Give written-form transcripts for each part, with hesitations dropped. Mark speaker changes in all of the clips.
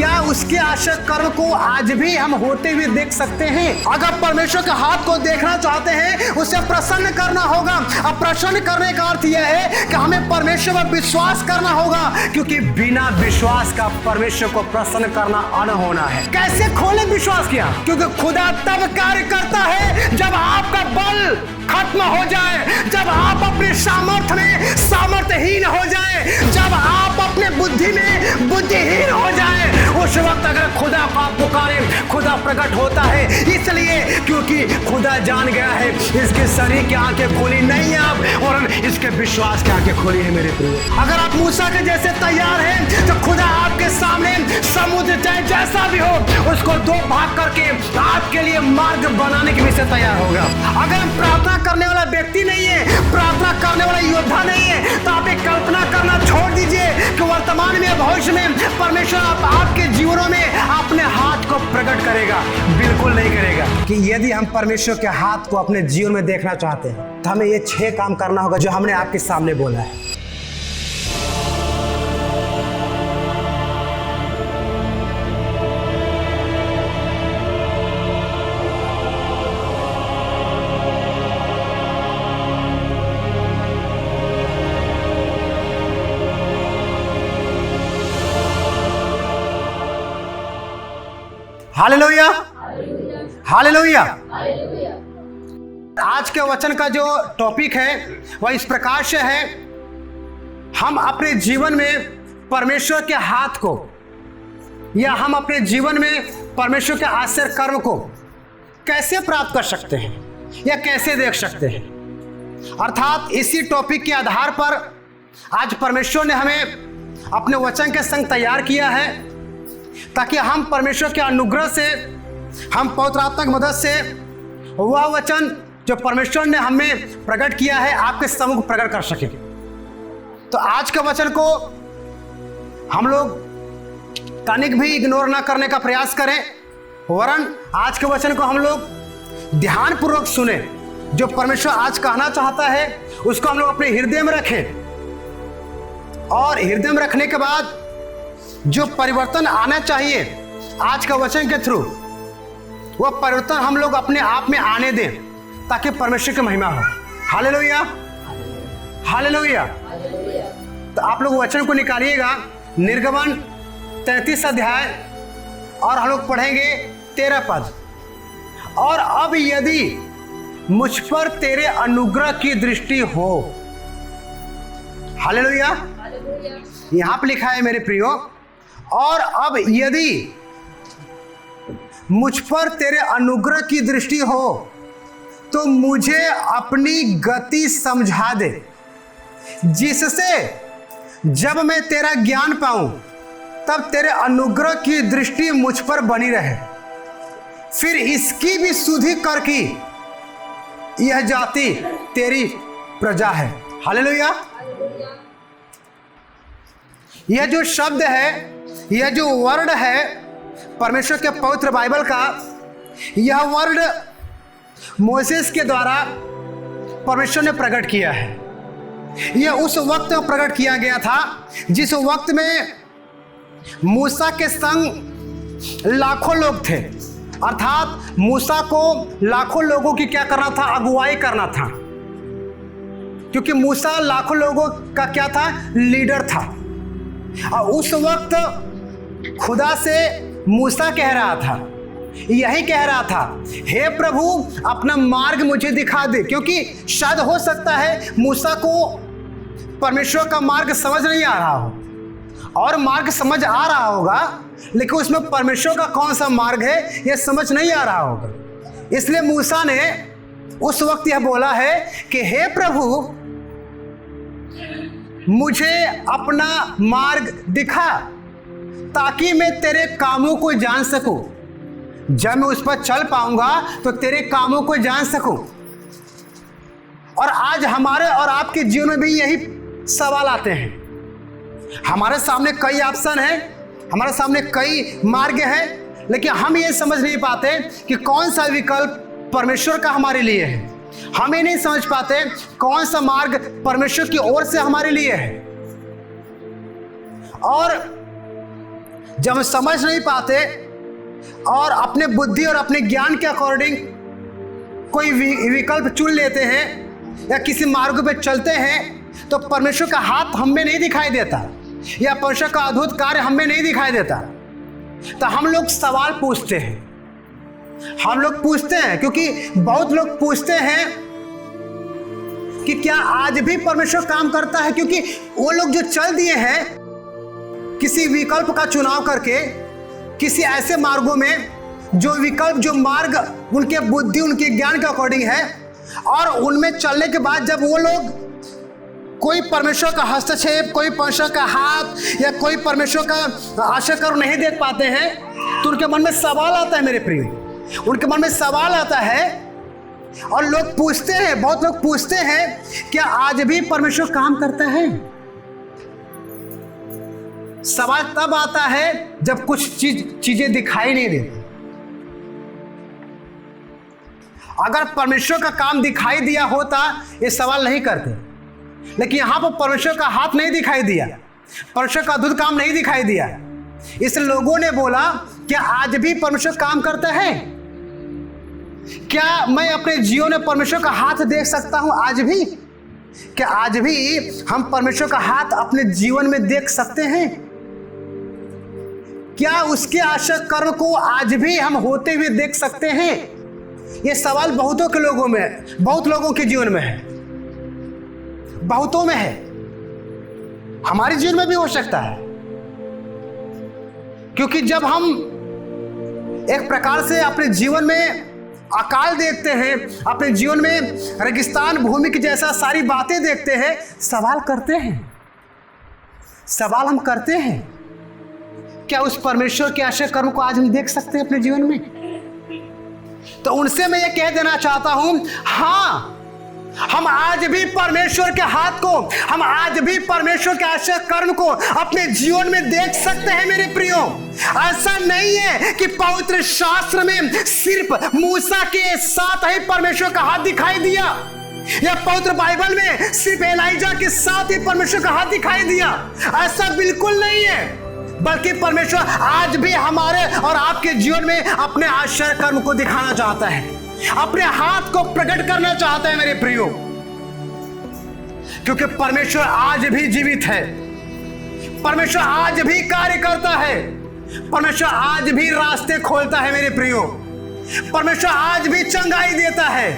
Speaker 1: क्या उसके आश्चर्य कर्म को आज भी हम होते हुए देख सकते हैं? अगर परमेश्वर के हाथ को देखना चाहते हैं, उसे प्रसन्न करना होगा। अब प्रसन्न करने का अर्थ यह है कि हमें परमेश्वर पर विश्वास करना होगा, क्योंकि बिना विश्वास का परमेश्वर को प्रसन्न करना अनहोना है। कैसे खोले विश्वास किया? क्योंकि खुदा तब कार्य करता है जब आपका बल खत्म हो जाए, जब आप अपने सामर्थ्य में सामर्थ्यहीन हो जाए, जब आप अपने बुद्धि में बुद्धिहीन हो जाए, उस वक्त अगर खुदा को आप पुकारें, खुदा प्रकट होता है। इसलिए क्योंकि खुदा जान गया है इसके शरीर की आंखें खोली नहीं है आप, और इसके विश्वास की आंखें खोली है मेरे प्रिय। अगर आप मूसा के जैसे तैयार हैं तो खुदा आपके सामने समुद्र चाहे जैसा भी हो उसको दो भाग करके आपके लिए मार्ग बनाने के लिए से तैयार होगा। अगर हम प्रार्थना करने वाला व्यक्ति नहीं है, प्रार्थना करने वाला योद्धा नहीं है, तो आप एक कल्पना करना छोड़ दीजिए कि वर्तमान में भविष्य में परमेश्वर आपके जीवनों में अपने हाथ को प्रकट करेगा। बिल्कुल नहीं करेगा। कि यदि हम परमेश्वर के हाथ को अपने जीवन में देखना चाहते हैं तो हमें ये 6 काम करना होगा जो हमने आपके सामने बोला है। Hallelujah, hallelujah. आज के वचन का जो टॉपिक है वह इस प्रकार से है, हम अपने जीवन में परमेश्वर के हाथ को या हम अपने जीवन में परमेश्वर के आश्चर्य कर्म को कैसे प्राप्त कर सकते हैं या कैसे देख सकते हैं। अर्थात इसी टॉपिक के आधार पर आज परमेश्वर ने हमें अपने वचन के संग तैयार किया है, ताकि हम परमेश्वर के अनुग्रह से, हम पवित्र आत्मा की मदद से वह वचन जो परमेश्वर ने हमें प्रकट किया है आपके सम्मुख प्रकट कर सके। तो आज के वचन को हम लोग तनिक भी इग्नोर ना करने का प्रयास करें, वरन आज के वचन को हम लोग ध्यान पूर्वक सुने। जो परमेश्वर आज कहना चाहता है उसको हम लोग अपने हृदय में रखें, और हृदय में रखने के बाद जो परिवर्तन आना चाहिए आज का वचन के थ्रू, वह परिवर्तन हम लोग अपने आप में आने दें, ताकि परमेश्वर की महिमा हो। Hallelujah, hallelujah. तो आप लोग वचन को निकालिएगा, निर्गमन 33 अध्याय, और हम लोग पढ़ेंगे 13 पद। और अब यदि मुझ पर तेरे अनुग्रह की दृष्टि हो, हालेलुया, यहां पर लिखा है मेरे प्रियो, और अब यदि मुझ पर तेरे अनुग्रह की दृष्टि हो तो मुझे अपनी गति समझा दे, जिससे जब मैं तेरा ज्ञान पाऊं तब तेरे अनुग्रह की दृष्टि मुझ पर बनी रहे। फिर इसकी भी सुधि कर कि यह जाति तेरी प्रजा है। हालेलुया। यह जो शब्द है, यह जो वर्ड है परमेश्वर के पवित्र बाइबल का, यह वर्ड मोसेस के द्वारा परमेश्वर ने प्रकट किया है। यह उस वक्त प्रकट किया गया था जिस वक्त में मूसा के संग लाखों लोग थे। अर्थात मूसा को लाखों लोगों की क्या करना था? अगुवाई करना था, क्योंकि मूसा लाखों लोगों का क्या था? लीडर था। और उस वक्त खुदा से मूसा कह रहा था, यही कह रहा था, हे प्रभु अपना मार्ग मुझे दिखा दे। क्योंकि शायद हो सकता है मूसा को परमेश्वर का मार्ग समझ नहीं आ रहा हो, और मार्ग समझ आ रहा होगा लेकिन उसमें परमेश्वर का कौन सा मार्ग है यह समझ नहीं आ रहा होगा। इसलिए मूसा ने उस वक्त यह बोला है कि हे प्रभु मुझे अपना मार्ग दिखा, ताकि मैं तेरे कामों को जान सकूं। जब मैं उस पर चल पाऊंगा तो तेरे कामों को जान सकूं। और आज हमारे और आपके जीवन में भी यही सवाल आते हैं। हमारे सामने कई ऑप्शन हैं, हमारे सामने कई मार्ग हैं, लेकिन हम ये समझ नहीं पाते कि कौन सा विकल्प परमेश्वर का हमारे लिए है। हम ये नहीं समझ पाते कौन सा मार्ग परमेश्वर की ओर से हमारे लिए है। और जब हम समझ नहीं पाते और अपने बुद्धि और अपने ज्ञान के अकॉर्डिंग कोई विकल्प चुन लेते हैं या किसी मार्ग पे चलते हैं तो परमेश्वर का हाथ हम में नहीं दिखाई देता या परमेश्वर का अद्भुत कार्य हम में नहीं दिखाई देता। तो हम लोग सवाल पूछते हैं, क्योंकि बहुत लोग पूछते हैं कि क्या आज भी परमेश्वर काम करता है, क्योंकि वो लोग जो चल दिए हैं किसी विकल्प का चुनाव करके किसी ऐसे मार्गों में जो विकल्प जो मार्ग उनके बुद्धि उनके ज्ञान के अकॉर्डिंग है, और उनमें चलने के बाद जब वो लोग कोई परमेश्वर का हस्तक्षेप, कोई परमेश्वर का हाथ या कोई परमेश्वर का आशा कर नहीं देख पाते हैं तो उनके मन में सवाल आता है। मेरे प्रिय, उनके मन में सवाल आता है और लोग पूछते हैं, बहुत लोग पूछते हैं क्या आज भी परमेश्वर काम करता है। सवाल तब आता है जब कुछ चीजें दिखाई नहीं देती। अगर परमेश्वर का काम दिखाई दिया होता ये सवाल नहीं करते, लेकिन यहां पर परमेश्वर का हाथ नहीं दिखाई दिया, परमेश्वर का अद्भुत काम नहीं दिखाई दिया, इस लोगों ने बोला क्या आज भी परमेश्वर काम करता है? क्या मैं अपने जीवन में परमेश्वर का हाथ देख सकता हूं आज भी? क्या आज भी हम परमेश्वर का हाथ अपने जीवन में देख सकते हैं? क्या उसके आशा कर्म को आज भी हम होते हुए देख सकते हैं? ये सवाल बहुतों के लोगों में, बहुत लोगों के जीवन में है, बहुतों में है, हमारे जीवन में भी हो सकता है। क्योंकि जब हम एक प्रकार से अपने जीवन में अकाल देखते हैं, अपने जीवन में रेगिस्तान भूमि की जैसा सारी बातें देखते हैं, सवाल करते हैं, सवाल हम करते हैं क्या उस परमेश्वर के आशा कर्म को आज हम देख सकते हैं अपने जीवन में? तो उनसे मैं ये कह देना चाहता हूं, हाँ, हम आज भी परमेश्वर के हाथ को, हम आज भी परमेश्वर के आशा कर्म को अपने जीवन में देख सकते हैं। मेरे प्रियो, ऐसा नहीं है कि पवित्र शास्त्र में सिर्फ मूसा के साथ ही परमेश्वर का हाथ दिखाई दिया या पवित्र बाइबल में सिर्फ एलाइजा के साथ ही परमेश्वर का हाथ दिखाई दिया। ऐसा बिल्कुल नहीं है, बल्कि परमेश्वर आज भी हमारे और आपके जीवन में अपने आश्चर्य कर्म को दिखाना चाहता है, अपने हाथ को प्रकट करना चाहता है। मेरे प्रियो, क्योंकि परमेश्वर आज भी जीवित है, परमेश्वर आज भी कार्य करता है, परमेश्वर आज भी रास्ते खोलता है। मेरे प्रियो, परमेश्वर आज भी चंगाई देता है,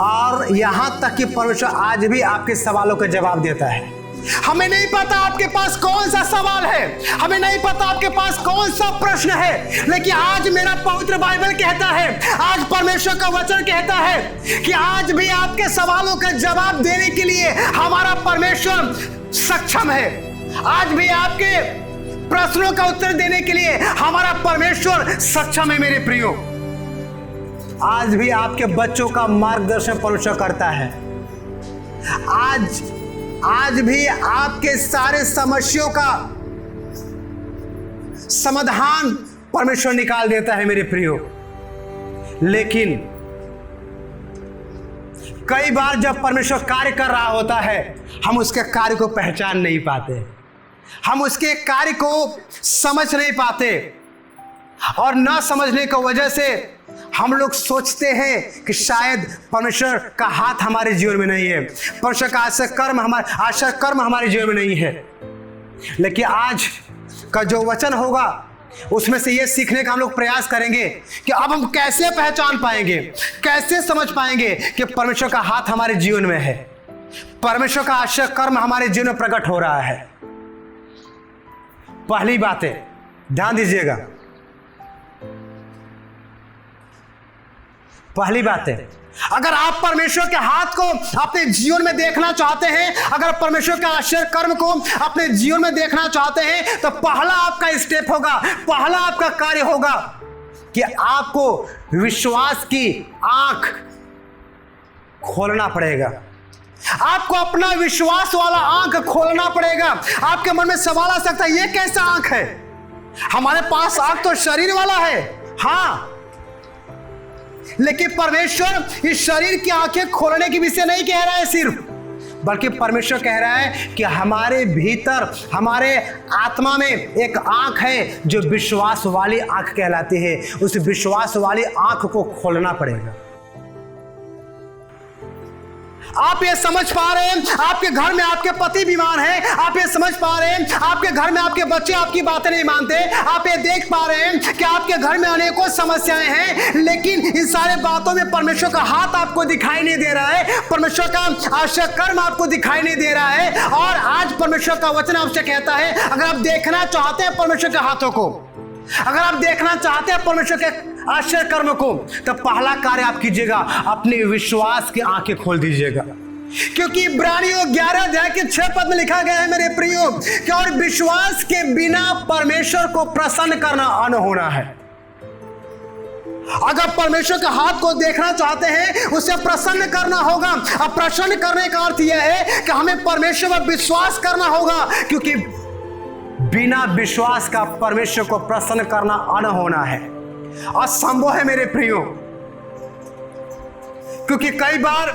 Speaker 1: और यहां तक कि परमेश्वर आज भी आपके सवालों का जवाब देता है। हमें नहीं पता आपके पास कौन सा सवाल है, हमें नहीं पता आपके पास कौन सा प्रश्न है, लेकिन आज मेरा पवित्र बाइबल कहता है, आज परमेश्वर का वचन कहता है कि आज भी आपके सवालों का जवाब देने के लिए हमारा परमेश्वर सक्षम है। आज भी आपके प्रश्नों का उत्तर देने के लिए हमारा परमेश्वर सक्षम है। मेरे प्रियो, आज भी आपके बच्चों का मार्गदर्शन परमेश्वर करता है। आज भी आपके सारे समस्याओं का समाधान परमेश्वर निकाल देता है। मेरे प्रियो, लेकिन कई बार जब परमेश्वर कार्य कर रहा होता है हम उसके कार्य को पहचान नहीं पाते, हम उसके कार्य को समझ नहीं पाते, और न समझने की वजह से हम लोग सोचते हैं कि शायद परमेश्वर का हाथ हमारे जीवन में नहीं है, परमेश्वर का आशा कर्म हमारे जीवन में नहीं है। लेकिन आज का जो वचन होगा उसमें से ये सीखने का हम लोग प्रयास करेंगे कि अब हम कैसे पहचान पाएंगे, कैसे समझ पाएंगे कि परमेश्वर का हाथ हमारे जीवन में है, परमेश्वर का आशा कर्म हमारे जीवन में प्रकट हो रहा है। पहली बात है, ध्यान दीजिएगा, पहली बात है, अगर आप परमेश्वर के हाथ को अपने जीवन में देखना चाहते हैं, अगर परमेश्वर के आश्चर्य कर्म को अपने जीवन में देखना चाहते हैं, तो पहला आपका स्टेप होगा, पहला आपका कार्य होगा कि आपको विश्वास की आंख खोलना पड़ेगा। आपको अपना विश्वास वाला आंख खोलना पड़ेगा। आपके मन में सवाल आ सकता है, ये कैसा आंख है? हमारे पास आंख तो शरीर वाला है, हाँ, लेकिन परमेश्वर इस शरीर की आंखें खोलने की विषय नहीं कह रहा है सिर्फ, बल्कि परमेश्वर कह रहा है कि हमारे भीतर, हमारे आत्मा में एक आंख है जो विश्वास वाली आंख कहलाती है। उस विश्वास वाली आंख को खोलना पड़ेगा। आप ये समझ पा रहे हैं आपके घर में आपके पति बीमार हैं, आप ये समझ पा रहे हैं आपके घर में आपके बच्चे आपकी बातें नहीं मानते, आप ये देख पा रहे हैं कि आपके घर में अनेकों समस्याएं हैं, लेकिन इन सारे बातों में परमेश्वर का हाथ आपको दिखाई नहीं दे रहा है, परमेश्वर का आश्चर्य कर्म आपको दिखाई नहीं दे रहा है। और आज परमेश्वर का वचन आपसे कहता है, अगर आप देखना चाहते हैं परमेश्वर के हाथों को, अगर आप देखना चाहते हैं परमेश्वर के आश्चर्य कर्म को, तो पहला कार्य आप कीजिएगा, अपने विश्वास की आंखें खोल दीजिएगा। क्योंकि इब्रानियों 11 अध्याय के 6 पद में लिखा गया है मेरे प्रियो कि और विश्वास के बिना परमेश्वर को प्रसन्न करना अनहोना है। अगर परमेश्वर के हाथ को देखना चाहते हैं, उसे प्रसन्न करना होगा। अब प्रसन्न करने का अर्थ यह है कि हमें परमेश्वर पर विश्वास करना होगा, क्योंकि बिना विश्वास का परमेश्वर को प्रसन्न करना अनहोना है, असंभव है मेरे प्रियो। क्योंकि कई बार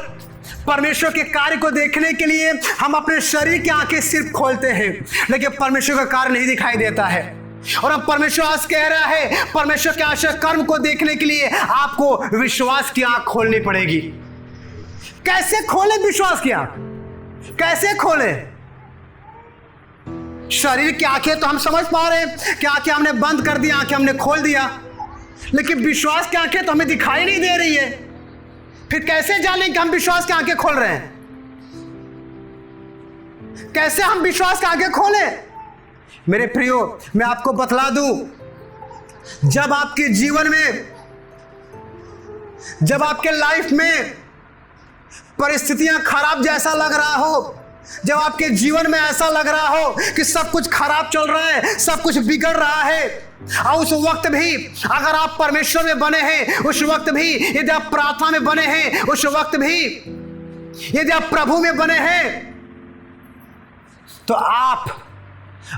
Speaker 1: परमेश्वर के कार्य को देखने के लिए हम अपने शरीर की आंखें सिर्फ खोलते हैं, लेकिन परमेश्वर का कार्य नहीं दिखाई देता है। और अब परमेश्वर आज कह रहा है, परमेश्वर के आश्चर्य कर्म को देखने के लिए आपको विश्वास की आंख खोलनी पड़ेगी। कैसे खोले विश्वास की आंख? कैसे खोले? शरीर की आंखें तो हम समझ पा रहे हैं कि आंखें हमने बंद कर दी, आंखें हमने खोल दिया, लेकिन विश्वास की आंखें तो हमें दिखाई नहीं दे रही है। फिर कैसे जानें कि हम विश्वास की आंखें खोल रहे हैं? कैसे हम विश्वास की आंखें खोलें? मेरे प्रियो, मैं आपको बतला दूं, जब आपके जीवन में, जब आपके लाइफ में परिस्थितियां खराब जैसा लग रहा हो, जब आपके जीवन में ऐसा लग रहा हो कि सब कुछ खराब चल रहा है, सब कुछ बिगड़ रहा है, और उस वक्त भी अगर आप परमेश्वर में बने हैं, उस वक्त भी यदि आप प्रार्थना में बने हैं, उस वक्त भी यदि आप प्रभु में बने हैं, तो आप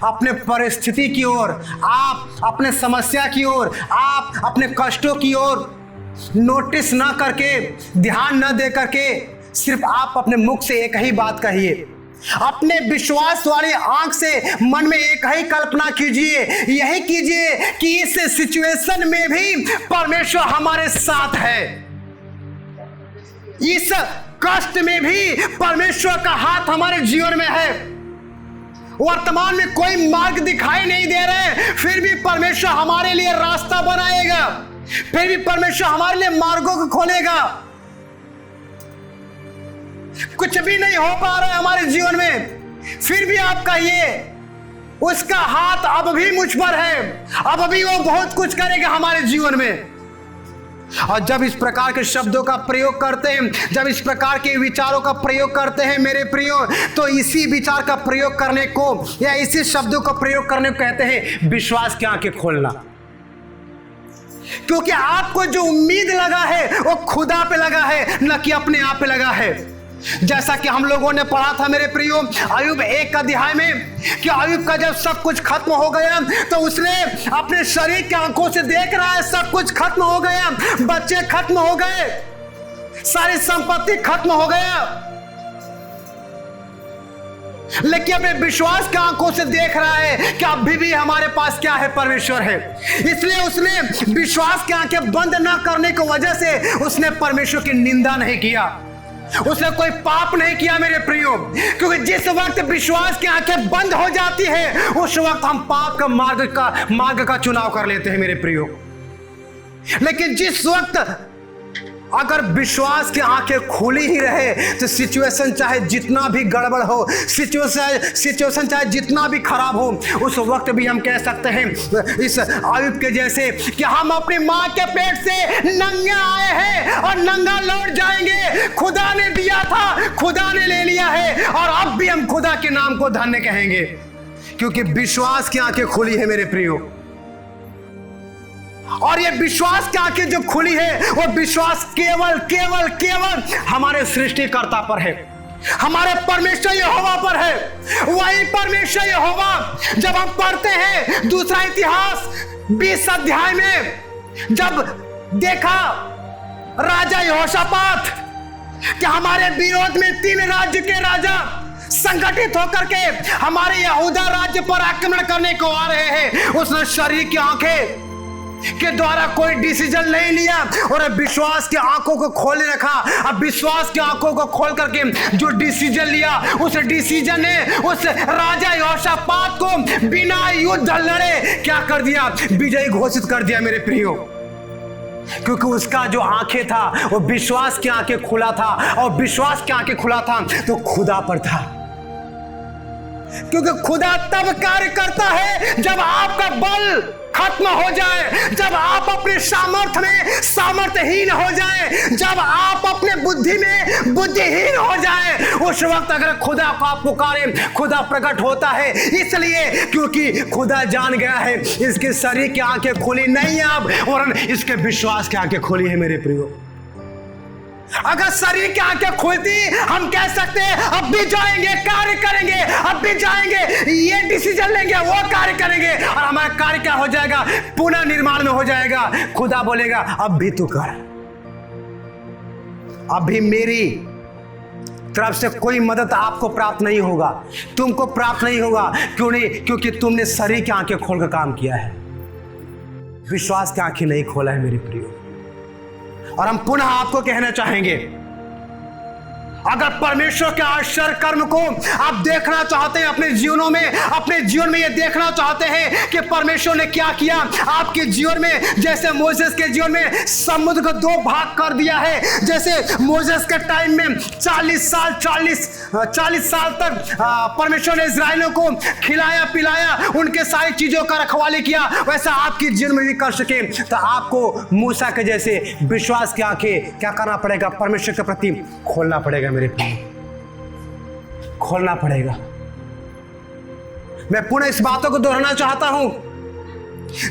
Speaker 1: अपने परिस्थिति की ओर, आप अपने समस्या की ओर, आप अपने कष्टों की ओर नोटिस ना करके, ध्यान न दे करके, सिर्फ आप अपने मुख से एक ही बात कहिए, अपने विश्वास वाली आंख से मन में एक ही कल्पना कीजिए, यही कीजिए कि इस सिचुएशन में भी परमेश्वर हमारे साथ है, इस कष्ट में भी परमेश्वर का हाथ हमारे जीवन में है। वर्तमान में कोई मार्ग दिखाई नहीं दे रहे, फिर भी परमेश्वर हमारे लिए रास्ता बनाएगा, फिर भी परमेश्वर हमारे लिए मार्गों को खोलेगा। कुछ भी नहीं हो पा रहा है हमारे जीवन में, फिर भी आप कहिए उसका हाथ अब भी मुझ पर है, अब भी वो बहुत कुछ करेगा हमारे जीवन में। और जब इस प्रकार के शब्दों का प्रयोग करते हैं, जब इस प्रकार के विचारों का प्रयोग करते हैं मेरे प्रियो, तो इसी विचार का प्रयोग करने को या इसी शब्दों का प्रयोग करने को कहते हैं विश्वास की आंखें खोलना। क्योंकि आपको जो उम्मीद लगा है वो खुदा पे लगा है, न कि अपने आप पे लगा है। जैसा कि हम लोगों ने पढ़ा था मेरे प्रियो अय्यूब 1 अध्याय में कि अय्यूब का जब सब कुछ खत्म हो गया तो उसने अपने शरीर की आंखों से देख रहा है सब कुछ खत्म हो गया, बच्चे खत्म हो गए, सारी संपत्ति खत्म हो गया, लेकिन अपने विश्वास की आंखों से देख रहा है कि अभी भी हमारे पास क्या है, परमेश्वर है। इसलिए उसने विश्वास की आंखें बंद न करने की वजह से उसने परमेश्वर की निंदा नहीं किया, उसने कोई पाप नहीं किया मेरे प्रियो। क्योंकि जिस वक्त विश्वास की आंखें बंद हो जाती है उस वक्त हम पाप का मार्ग का चुनाव कर लेते हैं मेरे प्रियो। लेकिन जिस वक्त अगर विश्वास की आंखें खुली ही रहे तो सिचुएशन चाहे जितना भी गड़बड़ हो, सिचुएशन चाहे जितना भी खराब हो, उस वक्त भी हम कह सकते हैं इस अय्यूब के जैसे कि हम अपनी मां के पेट से नंगे आए हैं और नंगा लौट जाएंगे। खुदा ने दिया था, खुदा ने ले लिया है, और अब भी हम खुदा के नाम को धन्य कहेंगे, क्योंकि विश्वास की आंखें खुली है मेरे प्रियो। और ये विश्वास की आंखें जो खुली है वो विश्वास केवल केवल केवल हमारे सृष्टिकर्ता पर है, हमारे परमेश्वर यहोवा पर है। वही परमेश्वर यहोवा जब हम पढ़ते हैं दूसरा इतिहास 20 अध्याय में, जब देखा राजा यहोशापात कि हमारे विरोध में 3 राज्य के राजा संगठित होकर के हमारे यहूदा राज्य पर आक्रमण करने को आ रहे हैं। उसने शरीर की आंखें के द्वारा कोई डिसीजन नहीं लिया और अब विश्वास की आंखों को खोले रखा। अब विश्वास की आंखों को खोल करके जो डिसीजन लिया, उस डिसीजन ने उस राजा यहोशापात को बिना युद्ध लड़े क्या कर दिया, विजयी घोषित कर दिया मेरे प्रियो। क्योंकि उसका जो आंखें था वो विश्वास की आंखें खुला था, और विश्वास की आंखें खुला था तो खुदा पर था। क्योंकि खुदा तब कार्य करता है जब आपका बल खत्म हो जाए, जब आप अपने सामर्थ्य में सामर्थ्यहीन हो जाए, जब आप अपने बुद्धि में बुद्धिहीन हो जाए, उस वक्त अगर खुदा को आप पुकारे, खुदा प्रकट होता है। इसलिए क्योंकि खुदा जान गया है इसके शरीर की आंखें खुली नहीं है अब, और इसके विश्वास की आंखें खुली है मेरे प्रियो। अगर शरीर की आंखें खुलती, हम कह सकते हैं अब भी जाएंगे, कार्य करेंगे, अब भी जाएंगे, ये डिसीजन लेंगे, वो कार्य करेंगे, और हमारा कार्य क्या हो जाएगा, पुनः निर्माण में हो जाएगा। खुदा बोलेगा अब भी तू कर, अभी मेरी तरफ से कोई मदद आपको प्राप्त नहीं होगा, तुमको प्राप्त नहीं होगा। क्यों नहीं? क्योंकि तुमने शरीर की आंखें खोलकर काम किया है, विश्वास की आंखें नहीं खोला है मेरे प्रियो। और हम पुनः आपको कहना चाहेंगे, अगर परमेश्वर के आश्चर्य कर्म को आप देखना चाहते हैं अपने जीवनों में, अपने जीवन में ये देखना चाहते हैं कि परमेश्वर ने क्या किया आपके जीवन में, जैसे मोसेस के जीवन में समुद्र को 2 भाग कर दिया है, जैसे मोसेस के टाइम में 40 साल तक परमेश्वर ने इस्राएलियों को खिलाया पिलाया, उनके सारी चीजों का रखवाली किया, वैसा आपके जीवन में भी कर सके तो आपको मूसा के जैसे विश्वास की आंखें क्या करना पड़ेगा, परमेश्वर के प्रति खोलना पड़ेगा मेरे प्रिय, खोलना पड़ेगा। मैं पुनः इस बातों को दोहराना चाहता हूं,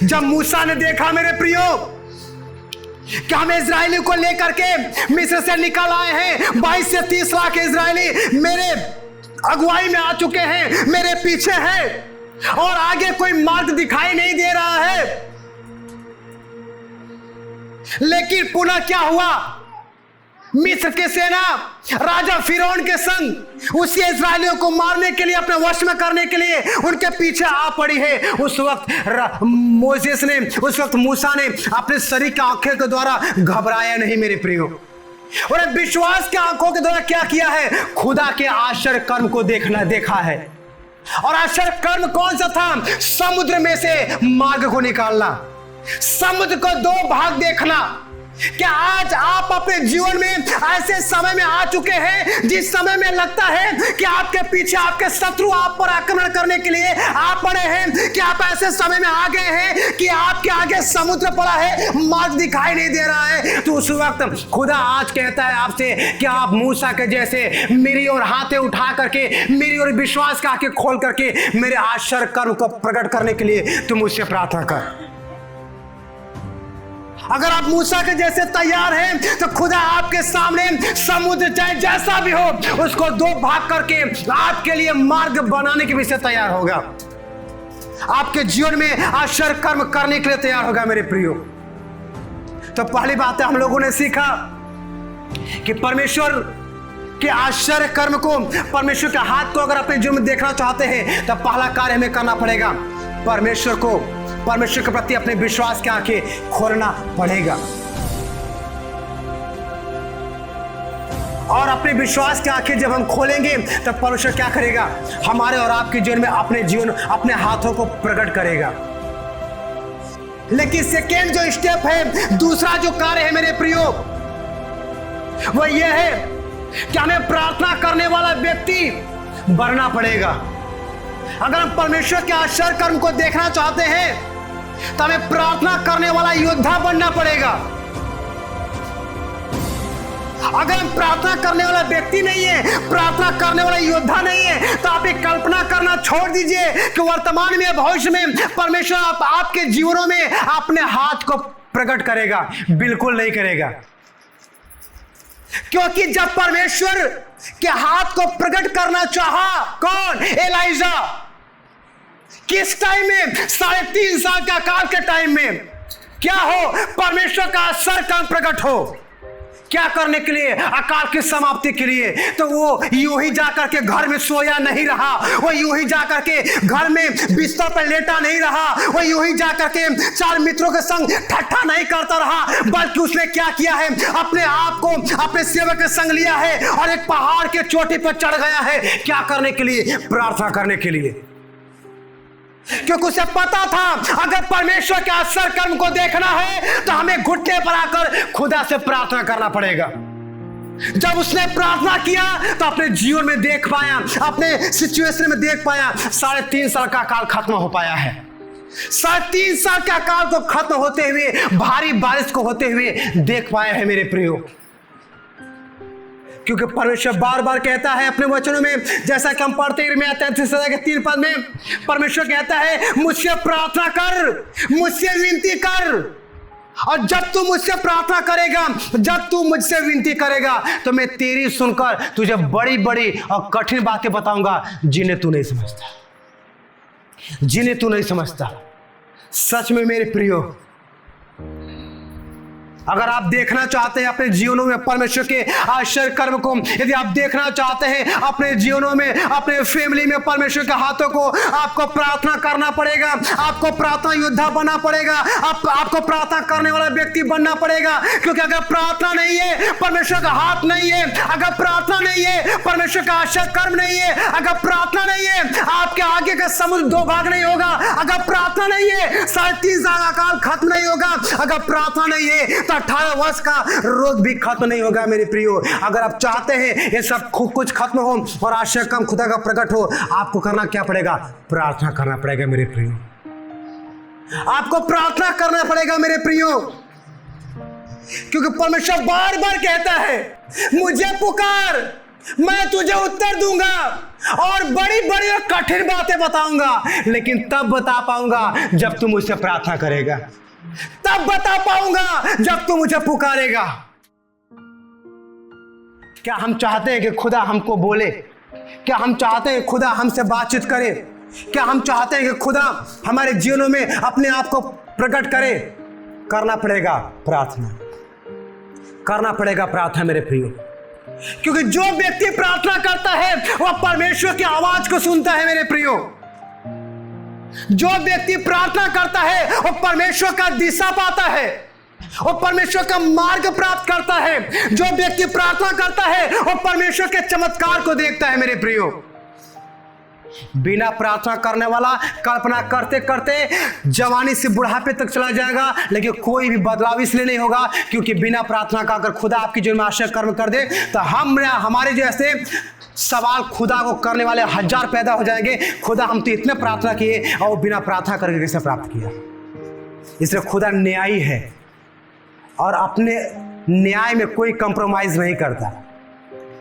Speaker 1: जब मूसा ने देखा मेरे प्रियो कि हम इजरायली को लेकर के मिस्र से निकल आए हैं, 22 से 30 लाख इजरायली मेरे अगुवाई में आ चुके हैं, मेरे पीछे हैं और आगे कोई मार्ग दिखाई नहीं दे रहा है। लेकिन पुनः क्या हुआ, मिस्र की सेना राजा फिरौन के संग उसी इस्राएलियों को मारने के लिए, अपने वश में करने के लिए उनके पीछे आ पड़ी है। उस वक्त मोसेस ने, उस वक्त मूसा ने अपने शरीर की आंखें के द्वारा घबराया नहीं मेरे प्रियो, और विश्वास के आंखों के द्वारा क्या किया है, खुदा के आश्चर्य कर्म को देखा है। और आश्चर्य कर्म कौन सा था? समुद्र में से मार्ग को निकालना, समुद्र को 2 भाग देखना। क्या आज आप अपने जीवन में ऐसे समय में आ चुके हैं जिस समय में लगता है कि आपके पीछे आपके शत्रु आप पर आक्रमण करने के लिए आ पड़े हैं, कि आप ऐसे समय में आ गए हैं कि आपके आगे समुद्र पड़ा है, मार्ग दिखाई नहीं दे रहा है? तो उस वक्त खुदा आज कहता है आपसे कि आप मूसा के जैसे मेरी ओर हाथे उठा करके, मेरी ओर विश्वास का आंखें खोल करके मेरे आश्चर्य कर्म को प्रकट करने के लिए तुम मुझसे प्रार्थना कर। अगर आप मूसा के जैसे तैयार हैं तो खुदा आपके सामने समुद्र चाहे जैसा भी हो उसको 2 भाग करके आपके लिए मार्ग बनाने के विषय तैयार होगा, आपके जीवन में आश्चर्य कर्म करने के लिए तैयार होगा मेरे प्रियो। तो पहली बात है हम लोगों ने सीखा कि परमेश्वर के आश्चर्य कर्म को, परमेश्वर के हाथ को अगर अपने जीवन में देखना चाहते हैं तो पहला कार्य हमें करना पड़ेगा, परमेश्वर के प्रति अपने विश्वास की आंखें खोलना पड़ेगा। और अपने विश्वास की आंखें जब हम खोलेंगे तब परमेश्वर क्या करेगा, हमारे और आपके जीवन में अपने हाथों को प्रकट करेगा। लेकिन सेकेंड जो स्टेप है, दूसरा जो कार्य है मेरे प्रियो, वह यह है कि हमें प्रार्थना करने वाला व्यक्ति बनना पड़ेगा। अगर हम परमेश्वर के आश्चर्य कर्म को देखना चाहते हैं तो हमें प्रार्थना करने वाला योद्धा बनना पड़ेगा। अगर हम प्रार्थना करने वाला व्यक्ति नहीं है, प्रार्थना करने वाला योद्धा नहीं है, तो आप एक कल्पना करना छोड़ दीजिए कि वर्तमान में भविष्य में परमेश्वर आपके जीवनों में अपने हाथ को प्रकट करेगा। बिल्कुल नहीं करेगा, क्योंकि जब परमेश्वर के हाथ को प्रकट करना चाहा, कौन? एलाइजा। किस टाइम में? 3.5 साल का काल के टाइम में क्या हो? परमेश्वर का आश्चर्य कर्म प्रकट हो। क्या करने के लिए? अकाल की समाप्ति के लिए। तो वो यूं ही जाकर के घर में सोया नहीं रहा, वो यूं ही जाकर के घर में बिस्तर पर लेटा नहीं रहा, वो यूं ही जाकर के चार मित्रों के संग ठट्ठा नहीं करता रहा, बल्कि उसने क्या किया है? अपने आप को अपने सेवक के संग लिया है और एक पहाड़ के चोटी पर चढ़ गया है। क्या करने के लिए? प्रार्थना करने के लिए। क्योंकि उसे पता था अगर परमेश्वर के आश्चर्य कर्म को देखना है तो हमें घुटने पर आकर खुदा से प्रार्थना करना पड़ेगा। जब उसने प्रार्थना किया तो अपने जीवन में देख पाया, अपने सिचुएशन में देख पाया। 3.5 साल का काल खत्म हो पाया है। 3.5 साल का काल को खत्म होते हुए, भारी बारिश को होते हुए देख पाया है मेरे प्रियो। क्योंकि परमेश्वर बार बार कहता है अपने वचनों में, जैसा कि हम पढ़ते हैं यिर्मयाह 33:3 में, परमेश्वर कहता है मुझसे प्रार्थना कर, मुझसे विनती कर, और जब तू मुझसे प्रार्थना करेगा, जब तू मुझसे विनती करेगा तो मैं तेरी सुनकर तुझे बड़ी बड़ी और कठिन बातें बताऊंगा जिन्हें तू नहीं समझता, जिन्हें तू नहीं समझता। सच में मेरे प्रियो, अगर आप देखना चाहते हैं अपने जीवनों में परमेश्वर के आश्चर्य कर्म को, यदि आप देखना चाहते हैं अपने जीवनों में, अपने फैमिली में परमेश्वर के हाथों को, आपको प्रार्थना करना पड़ेगा। आपको प्रार्थना योद्धा बनना पड़ेगा। आपको प्रार्थना करने वाला व्यक्ति बनना पड़ेगा। क्योंकि अगर प्रार्थना नहीं है, परमेश्वर का हाथ नहीं है, अगर प्रार्थना नहीं है, परमेश्वर का आश्चर्य कर्म नहीं है, अगर प्रार्थना नहीं है, आपके आगे का समुद्र 2 भाग नहीं होगा। अगर प्रार्थना नहीं है, 3.5 साल का काल खत्म नहीं होगा। अगर प्रार्थना नहीं है तो 18 वर्ष का रोग भी खत्म नहीं होगा मेरे प्रियो। अगर आप चाहते हैं ये सब कुछ खत्म हो और आश्चर्य कर्म खुदा का प्रकट हो, आपको करना क्या पड़ेगा? प्रार्थना करना पड़ेगा मेरे प्रियो। आपको प्रार्थना करना पड़ेगा मेरे प्रियो। क्योंकि परमेश्वर बार बार कहता है मुझे पुकार, मैं तुझे उत्तर दूंगा और बड़ी बड़ी और कठिन बातें बताऊंगा, लेकिन तब बता पाऊंगा जब तू मुझसे प्रार्थना करेगा, तब बता पाऊंगा जब तू मुझे पुकारेगा। क्या हम चाहते हैं कि खुदा हमको बोले? क्या हम चाहते हैं खुदा हमसे बातचीत करे? क्या हम चाहते हैं कि खुदा हमारे जीवनों में अपने आप को प्रकट करे? करना पड़ेगा प्रार्थना, करना पड़ेगा प्रार्थना मेरे प्रियो। क्योंकि जो व्यक्ति प्रार्थना करता है वह परमेश्वर की आवाज को सुनता है मेरे प्रियो। जो व्यक्ति प्रार्थना करता है वो परमेश्वर का दिशा पाता है, वो परमेश्वर का मार्ग प्राप्त करता है। जो व्यक्ति प्रार्थना करता है वो परमेश्वर के चमत्कार को देखता है मेरे प्रियो। बिना प्रार्थना करने वाला कल्पना करते करते जवानी से बुढ़ापे तक चला जाएगा, लेकिन कोई भी बदलाव इसलिए नहीं होगा क्योंकि बिना प्रार्थना का अगर खुदा आपकी जीवन में आश्चर्य कर्म कर दे तो हमारे जैसे सवाल खुदा को करने वाले 1000 पैदा हो जाएंगे। खुदा हम तो इतने प्रार्थना किए और बिना प्रार्थना करके कैसे प्राप्त किया? इसलिए खुदा न्यायी है और अपने न्याय में कोई कंप्रोमाइज नहीं करता।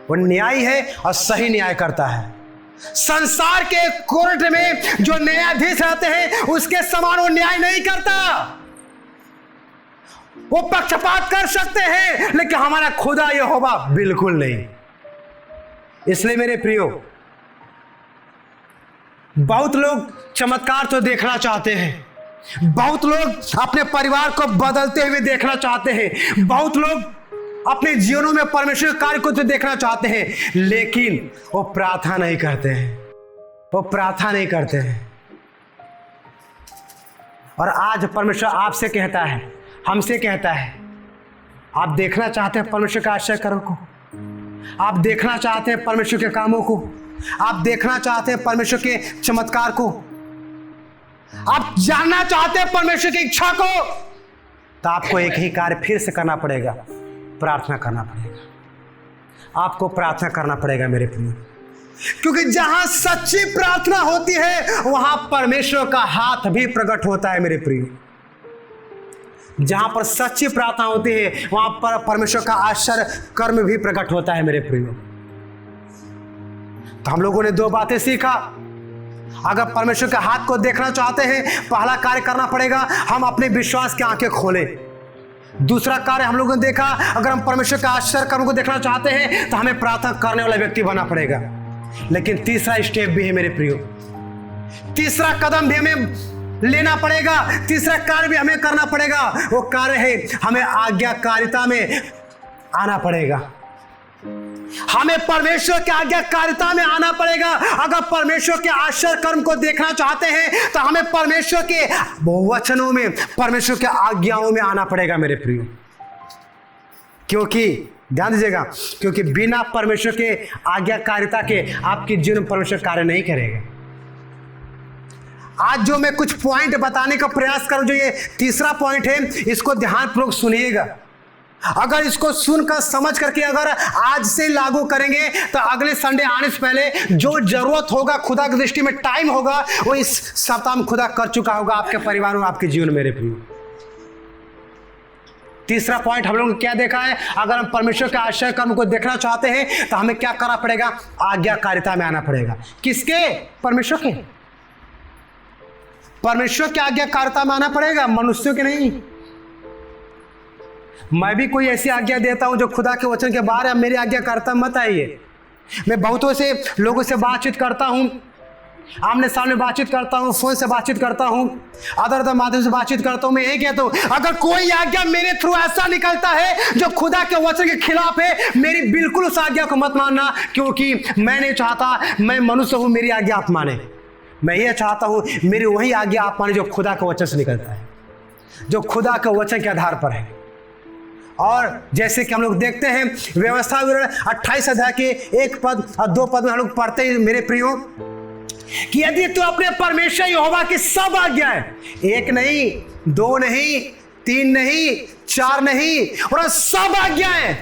Speaker 1: वो न्यायी है और सही न्याय करता है। संसार के कोर्ट में जो न्यायाधीश रहते हैं उसके समान वो न्याय नहीं करता। वो पक्षपात कर सकते हैं लेकिन हमारा खुदा यहोवा बिल्कुल नहीं। इसलिए मेरे प्रियो, बहुत लोग चमत्कार तो देखना चाहते हैं, बहुत लोग अपने परिवार को बदलते हुए देखना चाहते हैं, बहुत लोग अपने जीवनों में परमेश्वर कार्य को तो देखना चाहते हैं, लेकिन वो प्रार्थना नहीं करते हैं, वो प्रार्थना नहीं करते हैं। और आज परमेश्वर आपसे कहता है, हमसे कहता है, आप देखना चाहते हैं परमेश्वर का आश्चर्य कर्म को, आप देखना चाहते हैं परमेश्वर के कामों को, आप देखना चाहते हैं परमेश्वर के चमत्कार को, आप जानना चाहते हैं परमेश्वर की इच्छा को, तो आपको एक ही कार्य फिर से करना पड़ेगा, प्रार्थना करना पड़ेगा। आपको प्रार्थना करना पड़ेगा मेरे प्रिय, क्योंकि जहां सच्ची प्रार्थना होती है वहां परमेश्वर का हाथ भी प्रकट होता है मेरे प्रिय। जहां पर सच्ची प्रार्थना होती है वहां पर परमेश्वर का आश्चर्य कर्म भी प्रकट होता है मेरे प्रियो। तो हम लोगों ने 2 बातें सीखा। अगर परमेश्वर के हाथ को देखना चाहते हैं, पहला कार्य करना पड़ेगा हम अपने विश्वास की आंखें खोलें। दूसरा कार्य हम लोगों ने देखा, अगर हम परमेश्वर का आश्चर्य कर्म को देखना चाहते हैं तो हमें प्रार्थना करने वाला व्यक्ति बनना पड़ेगा। लेकिन तीसरा स्टेप भी है मेरे प्रियो, तीसरा कदम भी हमें लेना पड़ेगा, तीसरा कार्य भी हमें करना पड़ेगा। वो कार्य है हमें आज्ञाकारिता में आना पड़ेगा, हमें परमेश्वर के आज्ञाकारिता में आना पड़ेगा। अगर परमेश्वर के आश्चर्य कर्म को देखना चाहते हैं तो हमें परमेश्वर के वचनों में, परमेश्वर के आज्ञाओं में आना पड़ेगा मेरे प्रियो। क्योंकि ध्यान दीजिएगा, क्योंकि बिना परमेश्वर के आज्ञाकारिता के आपके जीवन में परमेश्वर कार्य नहीं करेगा। आज जो मैं कुछ पॉइंट बताने का प्रयास करूं, जो ये तीसरा पॉइंट है, इसको ध्यानपूर्वक सुनिएगा। अगर इसको सुनकर समझ करके अगर आज से लागू करेंगे तो अगले संडे आने से पहले जो जरूरत होगा, खुदा की दृष्टि में टाइम होगा, वो इस सप्ताह में खुदा कर चुका होगा आपके परिवार में, आपके जीवन में मेरे प्रियो। तीसरा पॉइंट हम लोगों ने क्या देखा है? अगर हम परमेश्वर के आश्चर्य कर्म को देखना चाहते हैं तो हमें क्या करना पड़ेगा? आज्ञाकारिता में आना पड़ेगा। किसके? परमेश्वर के। परमेश्वर की आज्ञाकारिता में आना पड़ेगा, मनुष्यों के नहीं। मैं भी कोई ऐसी आज्ञा देता हूं जो खुदा के वचन के बाहर है, मेरी आज्ञाकारिता मत आइए। मैं बहुतों से लोगों से बातचीत करता हूं, आमने सामने बातचीत करता हूं, फोन से बातचीत करता हूं, अदर माध्यम से बातचीत करता हूं। मैं यही कहता हूं, अगर कोई आज्ञा मेरे थ्रू ऐसा निकलता है जो खुदा के वचन के खिलाफ है, मेरी बिल्कुल उस आज्ञा को मत मानना, क्योंकि मैं नहीं चाहता, मैं मनुष्य हूं, मेरी आज्ञा आप माने। मैं ये चाहता हूं मेरी वही आज्ञा आप माने जो खुदा के वचन से निकलता है, जो खुदा के वचन के आधार पर है। और जैसे कि हम लोग देखते हैं व्यवस्था विवरण 28 अध्याय के 1 पद और 2 पद में हम लोग पढ़ते हैं मेरे प्रियो, कि यदि तू अपने परमेश्वर यहोवा की सब आज्ञाएं, 1 नहीं, 2 नहीं, 3 नहीं, 4 नहीं, और सब आज्ञाएं,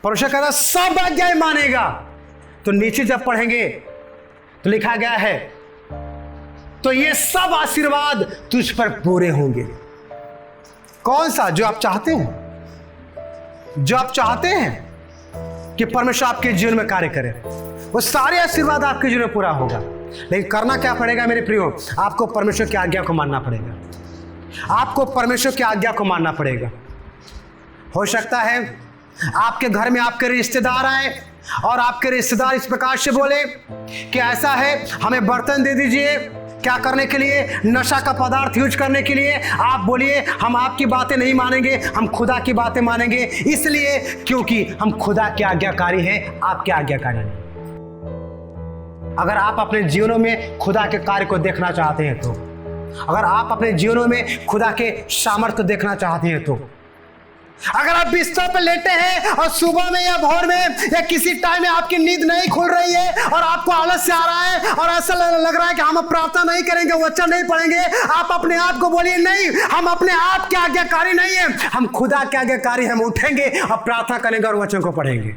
Speaker 1: परमेश्वर कहता सब आज्ञाएं मानेगा, तो नीचे जब पढ़ेंगे तो लिखा गया है, तो ये सब आशीर्वाद तुझ पर पूरे होंगे। कौन सा? जो आप चाहते हैं, जो आप चाहते हैं कि परमेश्वर आपके जीवन में कार्य करे, वो सारे आशीर्वाद आपके जीवन में पूरा होगा। लेकिन करना क्या पड़ेगा मेरे प्रियो? आपको परमेश्वर की आज्ञा को मानना पड़ेगा, आपको परमेश्वर की आज्ञा को मानना पड़ेगा। हो सकता है आपके घर में आपके रिश्तेदार आए और आपके रिश्तेदार इस प्रकार से बोले कि ऐसा है, हमें बर्तन दे दीजिए, क्या करने के लिए? नशा का पदार्थ यूज करने के लिए। आप बोलिए हम आपकी बातें नहीं मानेंगे, हम खुदा की बातें मानेंगे, इसलिए क्योंकि हम खुदा के आज्ञाकारी हैं, आपके आज्ञाकारी नहीं। अगर आप अपने जीवनों में खुदा के कार्य को देखना चाहते हैं, तो अगर आप अपने जीवनों में खुदा के सामर्थ्य को देखना चाहते हैं, तो अगर आप बिस्तर पर लेटे हैं और सुबह में या भोर में या किसी टाइम में आपकी नींद नहीं खुल रही है और आपको आलस से आ रहा है और ऐसा लग रहा है कि हम प्रार्थना नहीं करेंगे, वचन नहीं पढ़ेंगे, आप अपने आप को बोलिए नहीं, हम अपने आप के आज्ञाकारी नहीं है, हम खुदा के आज्ञाकारी। हम उठेंगे और प्रार्थना करेंगे और वचन को पढ़ेंगे,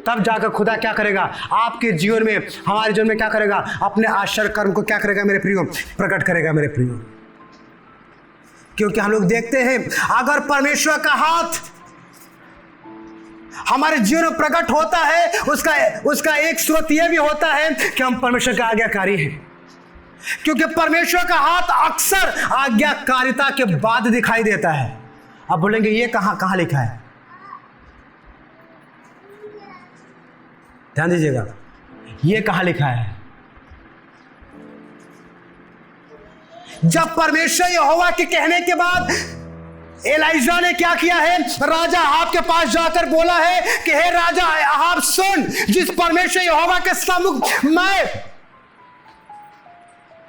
Speaker 1: तब जाकर खुदा क्या करेगा आपके जीवन में, हमारे जीवन में क्या करेगा? अपने आश्चर्य कर्म को क्या करेगा मेरे प्रियो? प्रकट करेगा मेरे प्रियो। क्योंकि हम लोग देखते हैं अगर परमेश्वर का हाथ हमारे जीवन में प्रकट होता है, उसका एक स्रोत यह भी होता है कि हम परमेश्वर के आज्ञाकारी हैं। क्योंकि परमेश्वर का हाथ अक्सर आज्ञाकारिता के बाद दिखाई देता है। आप बोलेंगे ये कहां लिखा है? ध्यान दीजिएगा, ये कहां लिखा है? जब परमेश्वर यहोवा के कहने के बाद एलाइजा ने क्या किया है? राजा अहाब के पास जाकर बोला है कि हे राजा अहाब सुन, जिस परमेश्वर यहोवा के सम्मुख मैं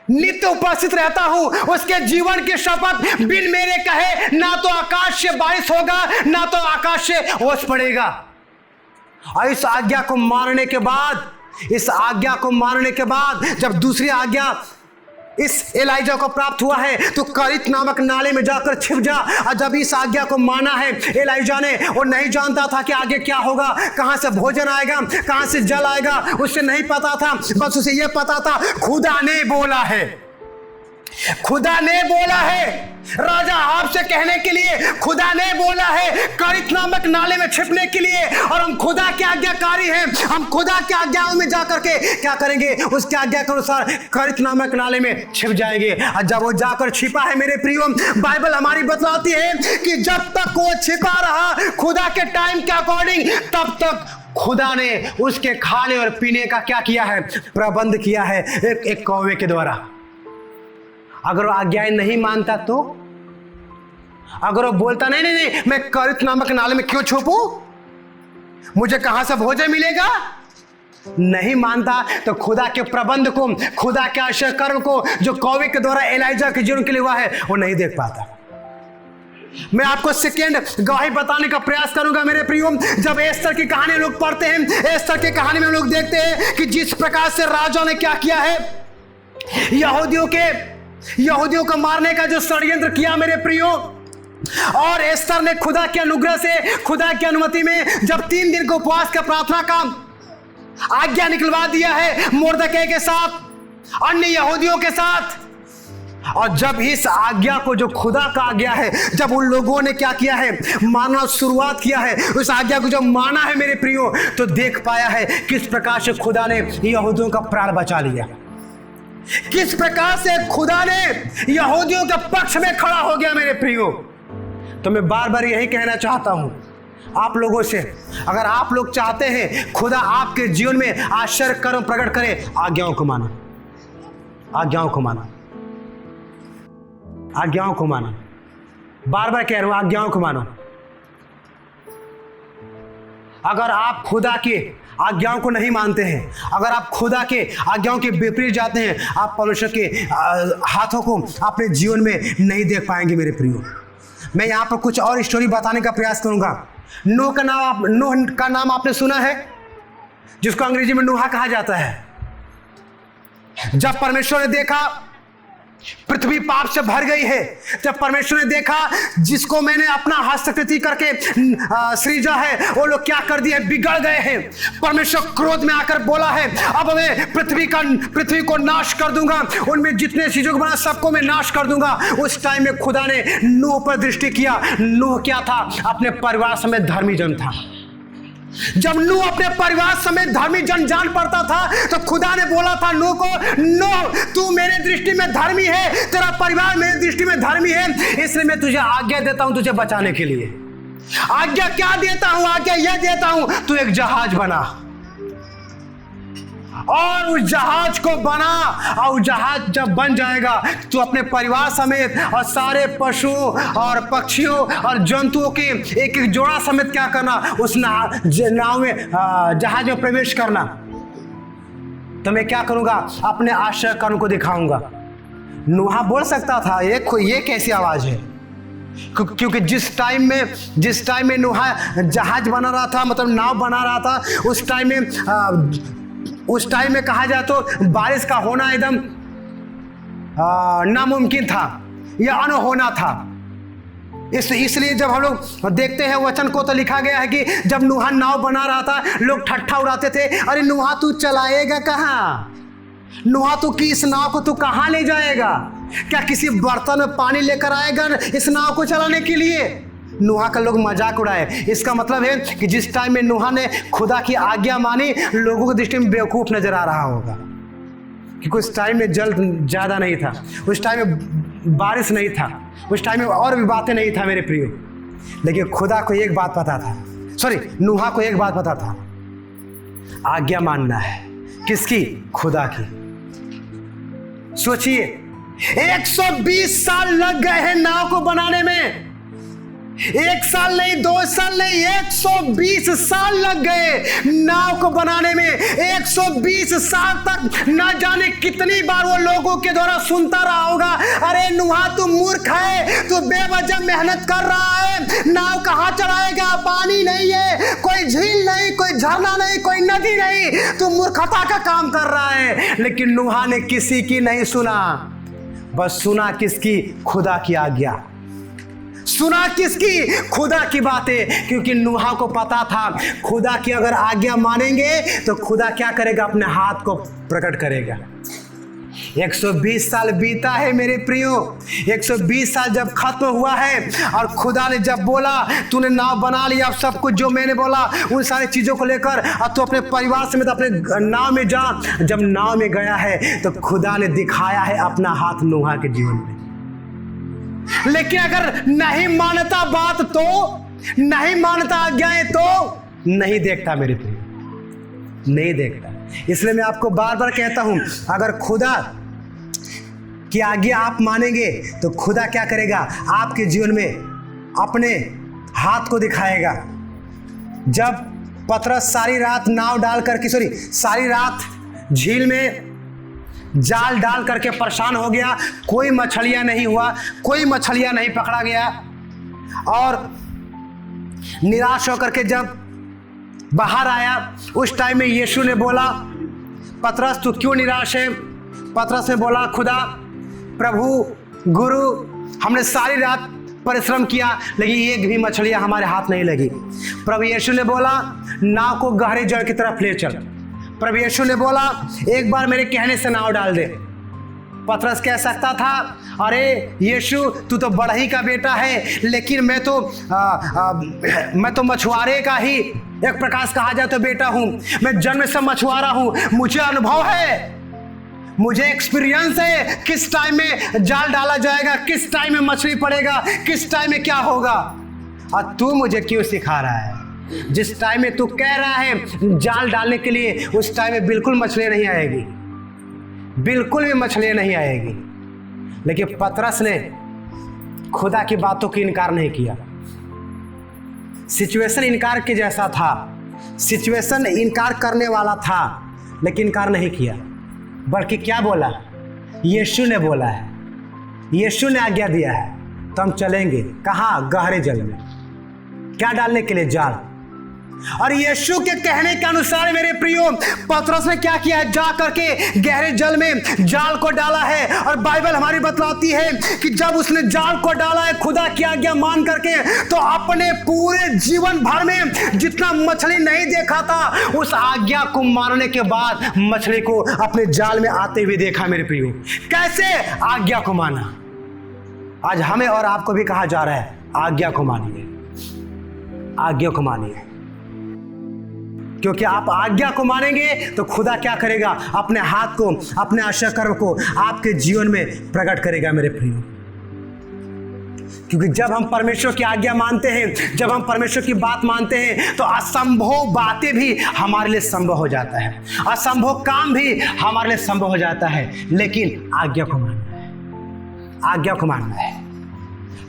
Speaker 1: नित्य उपस्थित रहता हूं, उसके जीवन की शपथ बिन मेरे कहे ना तो आकाश से बारिश होगा ना तो आकाश से ओस पड़ेगा। और इस आज्ञा को मानने के बाद जब दूसरी आज्ञा इस एलाइजा को प्राप्त हुआ है तो करित नामक नाले में जाकर छिप जा। और जब इस आज्ञा को माना है एलाइजा ने, वो नहीं जानता था कि आगे क्या होगा, कहां से भोजन आएगा, कहां से जल आएगा, उसे नहीं पता था। बस उसे यह पता था खुदा ने बोला है, खुदा ने बोला है। राजा अहाब से कहने के लिए खुदा ने बोला है करित नामक नाले में छिपने के लिए, और हम खुदा के आज्ञाकारी हैं। हम खुदा के आज्ञाओं में जाकर के क्या करेंगे? उसके आज्ञा के अनुसार करित नामक नाले में छिप जाएंगे। और जब वो जाकर छिपा है मेरे प्रियो, बाइबल हमारी बतलाती है कि जब तक वो छिपा रहा खुदा के टाइम के अकॉर्डिंग, तब तक खुदा ने उसके खाने और पीने का क्या किया है? प्रबंध किया है एक कौवे के द्वारा। अगर वो आज्ञाएं नहीं मानता तो अगर वो बोलता नहीं नहीं नहीं मैं करित नामक नाले में क्यों छुपूं, मुझे कहां से भोजन मिलेगा, नहीं मानता, तो खुदा के प्रबंध को, खुदा के आश्चर्य कर्म को जो कौवे के द्वारा एलाइजा के जीवन के लिए हुआ है वो नहीं देख पाता। मैं आपको सेकेंड गवाही बताने का प्रयास करूंगा मेरे प्रियो। जब एस्तर की कहानी लोग पढ़ते हैं, एस्तर की कहानी में लोग देखते हैं कि जिस प्रकार से राजा ने क्या किया है, यहूदियों को मारने का जो षड्यंत्र किया मेरे प्रियो, और एस्तर ने खुदा के अनुग्रह से, खुदा की अनुमति में जब 3 दिन को उपवास का प्रार्थना का आज्ञा निकलवा दिया है मोर्दकै के साथ, अन्य यहूदियों के साथ, और जब इस आज्ञा को, जो खुदा का आज्ञा है, जब उन लोगों ने क्या किया है, मानना शुरुआत किया है, उस आज्ञा को जब माना है मेरे प्रियो, तो देख पाया है किस प्रकार से खुदा ने यहूदियों का प्राण बचा लिया, किस प्रकार से खुदा ने यहूदियों के पक्ष में खड़ा हो गया मेरे प्रियो। तो मैं बार बार यही कहना चाहता हूं आप लोगों से, अगर आप लोग चाहते हैं खुदा आपके जीवन में आश्चर्य कर्म प्रकट करे, आज्ञाओं को मानो, आज्ञाओं को मानो, आज्ञाओं को मानो। बार बार कह रहा हूं, आज्ञाओं को मानो। अगर आप खुदा के आज्ञाओं को नहीं मानते हैं, अगर आप खुदा के आज्ञाओं के विपरीत जाते हैं, आप परमेश्वर के हाथों को अपने जीवन में नहीं देख पाएंगे मेरे प्रियो। मैं यहाँ पर कुछ और स्टोरी बताने का प्रयास करूंगा। नूह का नाम आपने सुना है, जिसको अंग्रेजी में नूहा कहा जाता है। जब परमेश्वर ने देखा पृथ्वी पाप से भर गई है, जब परमेश्वर ने देखा जिसको मैंने अपना हस्तकृति करके सृजा है, वो लोग क्या कर दिए, बिगड़ गए हैं। परमेश्वर क्रोध में आकर बोला है, अब मैं पृथ्वी को नाश कर दूंगा, उनमें जितने चीजों को बना सबको मैं नाश कर दूंगा। उस टाइम में खुदा ने नूह पर दृष्टि किया। नूह क्या था, अपने परिवार समेत धर्मी जन था। जब नूह अपने परिवार समेत धर्मी जन जान पड़ता था, तो खुदा ने बोला था नूह को, नूह तू मेरे दृष्टि में धर्मी है, तेरा परिवार मेरे दृष्टि में धर्मी है, इसलिए मैं तुझे आज्ञा देता हूं तुझे बचाने के लिए। आज्ञा क्या देता हूं, आज्ञा यह देता हूं, तू एक जहाज बना और उस जहाज को बना, और जहाज जब बन जाएगा तो अपने परिवार समेत और सारे पशुओं और पक्षियों और जंतुओं के एक एक जोड़ा समेत क्या करना, उस नाव में, जहाज में प्रवेश करना। तो मैं क्या करूंगा, अपने आश्चर्य कर्म को दिखाऊंगा। नूहा बोल सकता था ये कैसी आवाज है, क्योंकि जिस टाइम में नूहा जहाज बना रहा था, मतलब नाव बना रहा था, उस टाइम में कहा जाए तो बारिश का होना एकदम नामुमकिन था या अनहोना था। इसलिए जब हम लोग देखते हैं वचन को, तो लिखा गया है कि जब नूहा नाव बना रहा था, लोग ठट्ठा उड़ाते थे, अरे नूहा तू चलाएगा कहाँ, नूहा तू की इस नाव को तू कहाँ ले जाएगा, क्या किसी बर्तन में पानी लेकर आएगा इस नाव को चलाने के लिए। नूहा का लोग मजाक उड़ाए। इसका मतलब है कि जिस टाइम में नूहा ने खुदा की आज्ञा मानी, लोगों की दृष्टि में बेवकूफ नजर आ रहा होगा, क्योंकि उस टाइम में जल ज्यादा नहीं था, उस टाइम में बारिश नहीं था, उस टाइम में और भी बातें नहीं था मेरे प्रियो। लेकिन खुदा को एक बात पता था, नूहा को एक बात पता था, आज्ञा मानना है। किसकी? खुदा की। सोचिए 120 साल लग गए हैं नाव को बनाने में, 1 साल नहीं, 2 साल नहीं, 120 साल लग गए नाव को बनाने में। 120 साल तक न जाने कितनी बार वो लोगों के द्वारा सुनता रहा होगा, अरे नूहा तू मूर्ख है, तू बेवजह मेहनत कर रहा है, नाव कहाँ चलाएगा, पानी नहीं है, कोई झील नहीं, कोई झरना नहीं, कोई नदी नहीं, तू मूर्खता का काम कर रहा है। लेकिन नूहा ने किसी की नहीं सुना, बस सुना किसकी? खुदा की आज्ञा। सुना किसकी? खुदा की बातें। क्योंकि नूहा को पता था खुदा की अगर आज्ञा मानेंगे तो खुदा क्या करेगा, अपने हाथ को प्रकट करेगा। 120 साल बीता है मेरे प्रियो, 120 साल जब खत्म हुआ है और खुदा ने जब बोला तूने नाव बना लिया, अब सब कुछ जो मैंने बोला उन सारी चीज़ों को लेकर अब तू अपने परिवार समेत अपने नाव में जा। जब नाव में गया है तो खुदा ने दिखाया है अपना हाथ नूहा के जीवन में। लेकिन अगर नहीं मानता बात, तो नहीं मानता आज्ञाएं, तो नहीं देखता मेरे प्रिय, नहीं देखता। इसलिए मैं आपको बार बार कहता हूं, अगर खुदा की आज्ञा आप मानेंगे तो खुदा क्या करेगा, आपके जीवन में अपने हाथ को दिखाएगा। जब पतरस सारी रात नाव डाल करके सारी रात झील में जाल डाल करके परेशान हो गया, कोई मछलियां नहीं हुआ, कोई मछलियां नहीं पकड़ा गया, और निराश होकर के जब बाहर आया, उस टाइम में यीशु ने बोला, पतरस तू क्यों निराश है? पतरस ने बोला, खुदा, प्रभु, गुरु, हमने सारी रात परिश्रम किया लेकिन एक भी मछलियां हमारे हाथ नहीं लगी। प्रभु यीशु ने बोला, नाव को गहरे जल की तरफ ले चल। प्रभु यीशु ने बोला, एक बार मेरे कहने से नाव डाल दे। पतरस कह सकता था, अरे यीशु तू तो बढ़ई का बेटा है, लेकिन मैं तो मछुआरे का ही एक प्रकार से कहा जाए तो बेटा हूं, मैं जन्म से मछुआरा हूं, मुझे अनुभव है, मुझे एक्सपीरियंस है किस टाइम में जाल डाला जाएगा, किस टाइम में मछली पड़ेगा, किस टाइम में क्या होगा। और तू मुझे क्यों सिखा रहा है? जिस टाइम में तू कह रहा है जाल डालने के लिए, उस टाइम में बिल्कुल मछली नहीं आएगी, बिल्कुल भी मछली नहीं आएगी। लेकिन पतरस ने खुदा की बातों की इनकार नहीं किया। सिचुएशन इनकार के जैसा था, सिचुएशन इनकार करने वाला था, लेकिन इनकार नहीं किया, बल्कि क्या बोला? यीशु ने बोला है, यीशु ने आज्ञा दिया है, तो हम चलेंगे। कहाँ? गहरे जल में। क्या डालने के लिए? जाल। और यीशु के कहने के अनुसार मेरे प्रियो, पतरस ने क्या किया है? जा करके गहरे जल में जाल को डाला है। और बाइबल हमारी बतलाती है कि जब उसने जाल को डाला है खुदा की आज्ञा मान करके, तो अपने पूरे जीवन भर में जितना मछली नहीं देखा था, उस आज्ञा को मानने के बाद मछली को अपने जाल में आते हुए देखा। मेरे प्रियो, कैसे? आज्ञा को माना। आज हमें और आपको भी कहा जा रहा है, आज्ञा को मानिए, आज्ञा को मानिए, क्योंकि आप आज्ञा को मानेंगे तो खुदा क्या करेगा? अपने हाथ को, अपने आशा कर्म को आपके जीवन में प्रकट करेगा। मेरे प्रियो, क्योंकि जब हम परमेश्वर की आज्ञा मानते हैं, जब हम परमेश्वर की बात मानते हैं, तो असंभव बातें भी हमारे लिए संभव हो जाता है, असंभव काम भी हमारे लिए संभव हो जाता है। लेकिन आज्ञा को मानना है, आज्ञा को मानना है।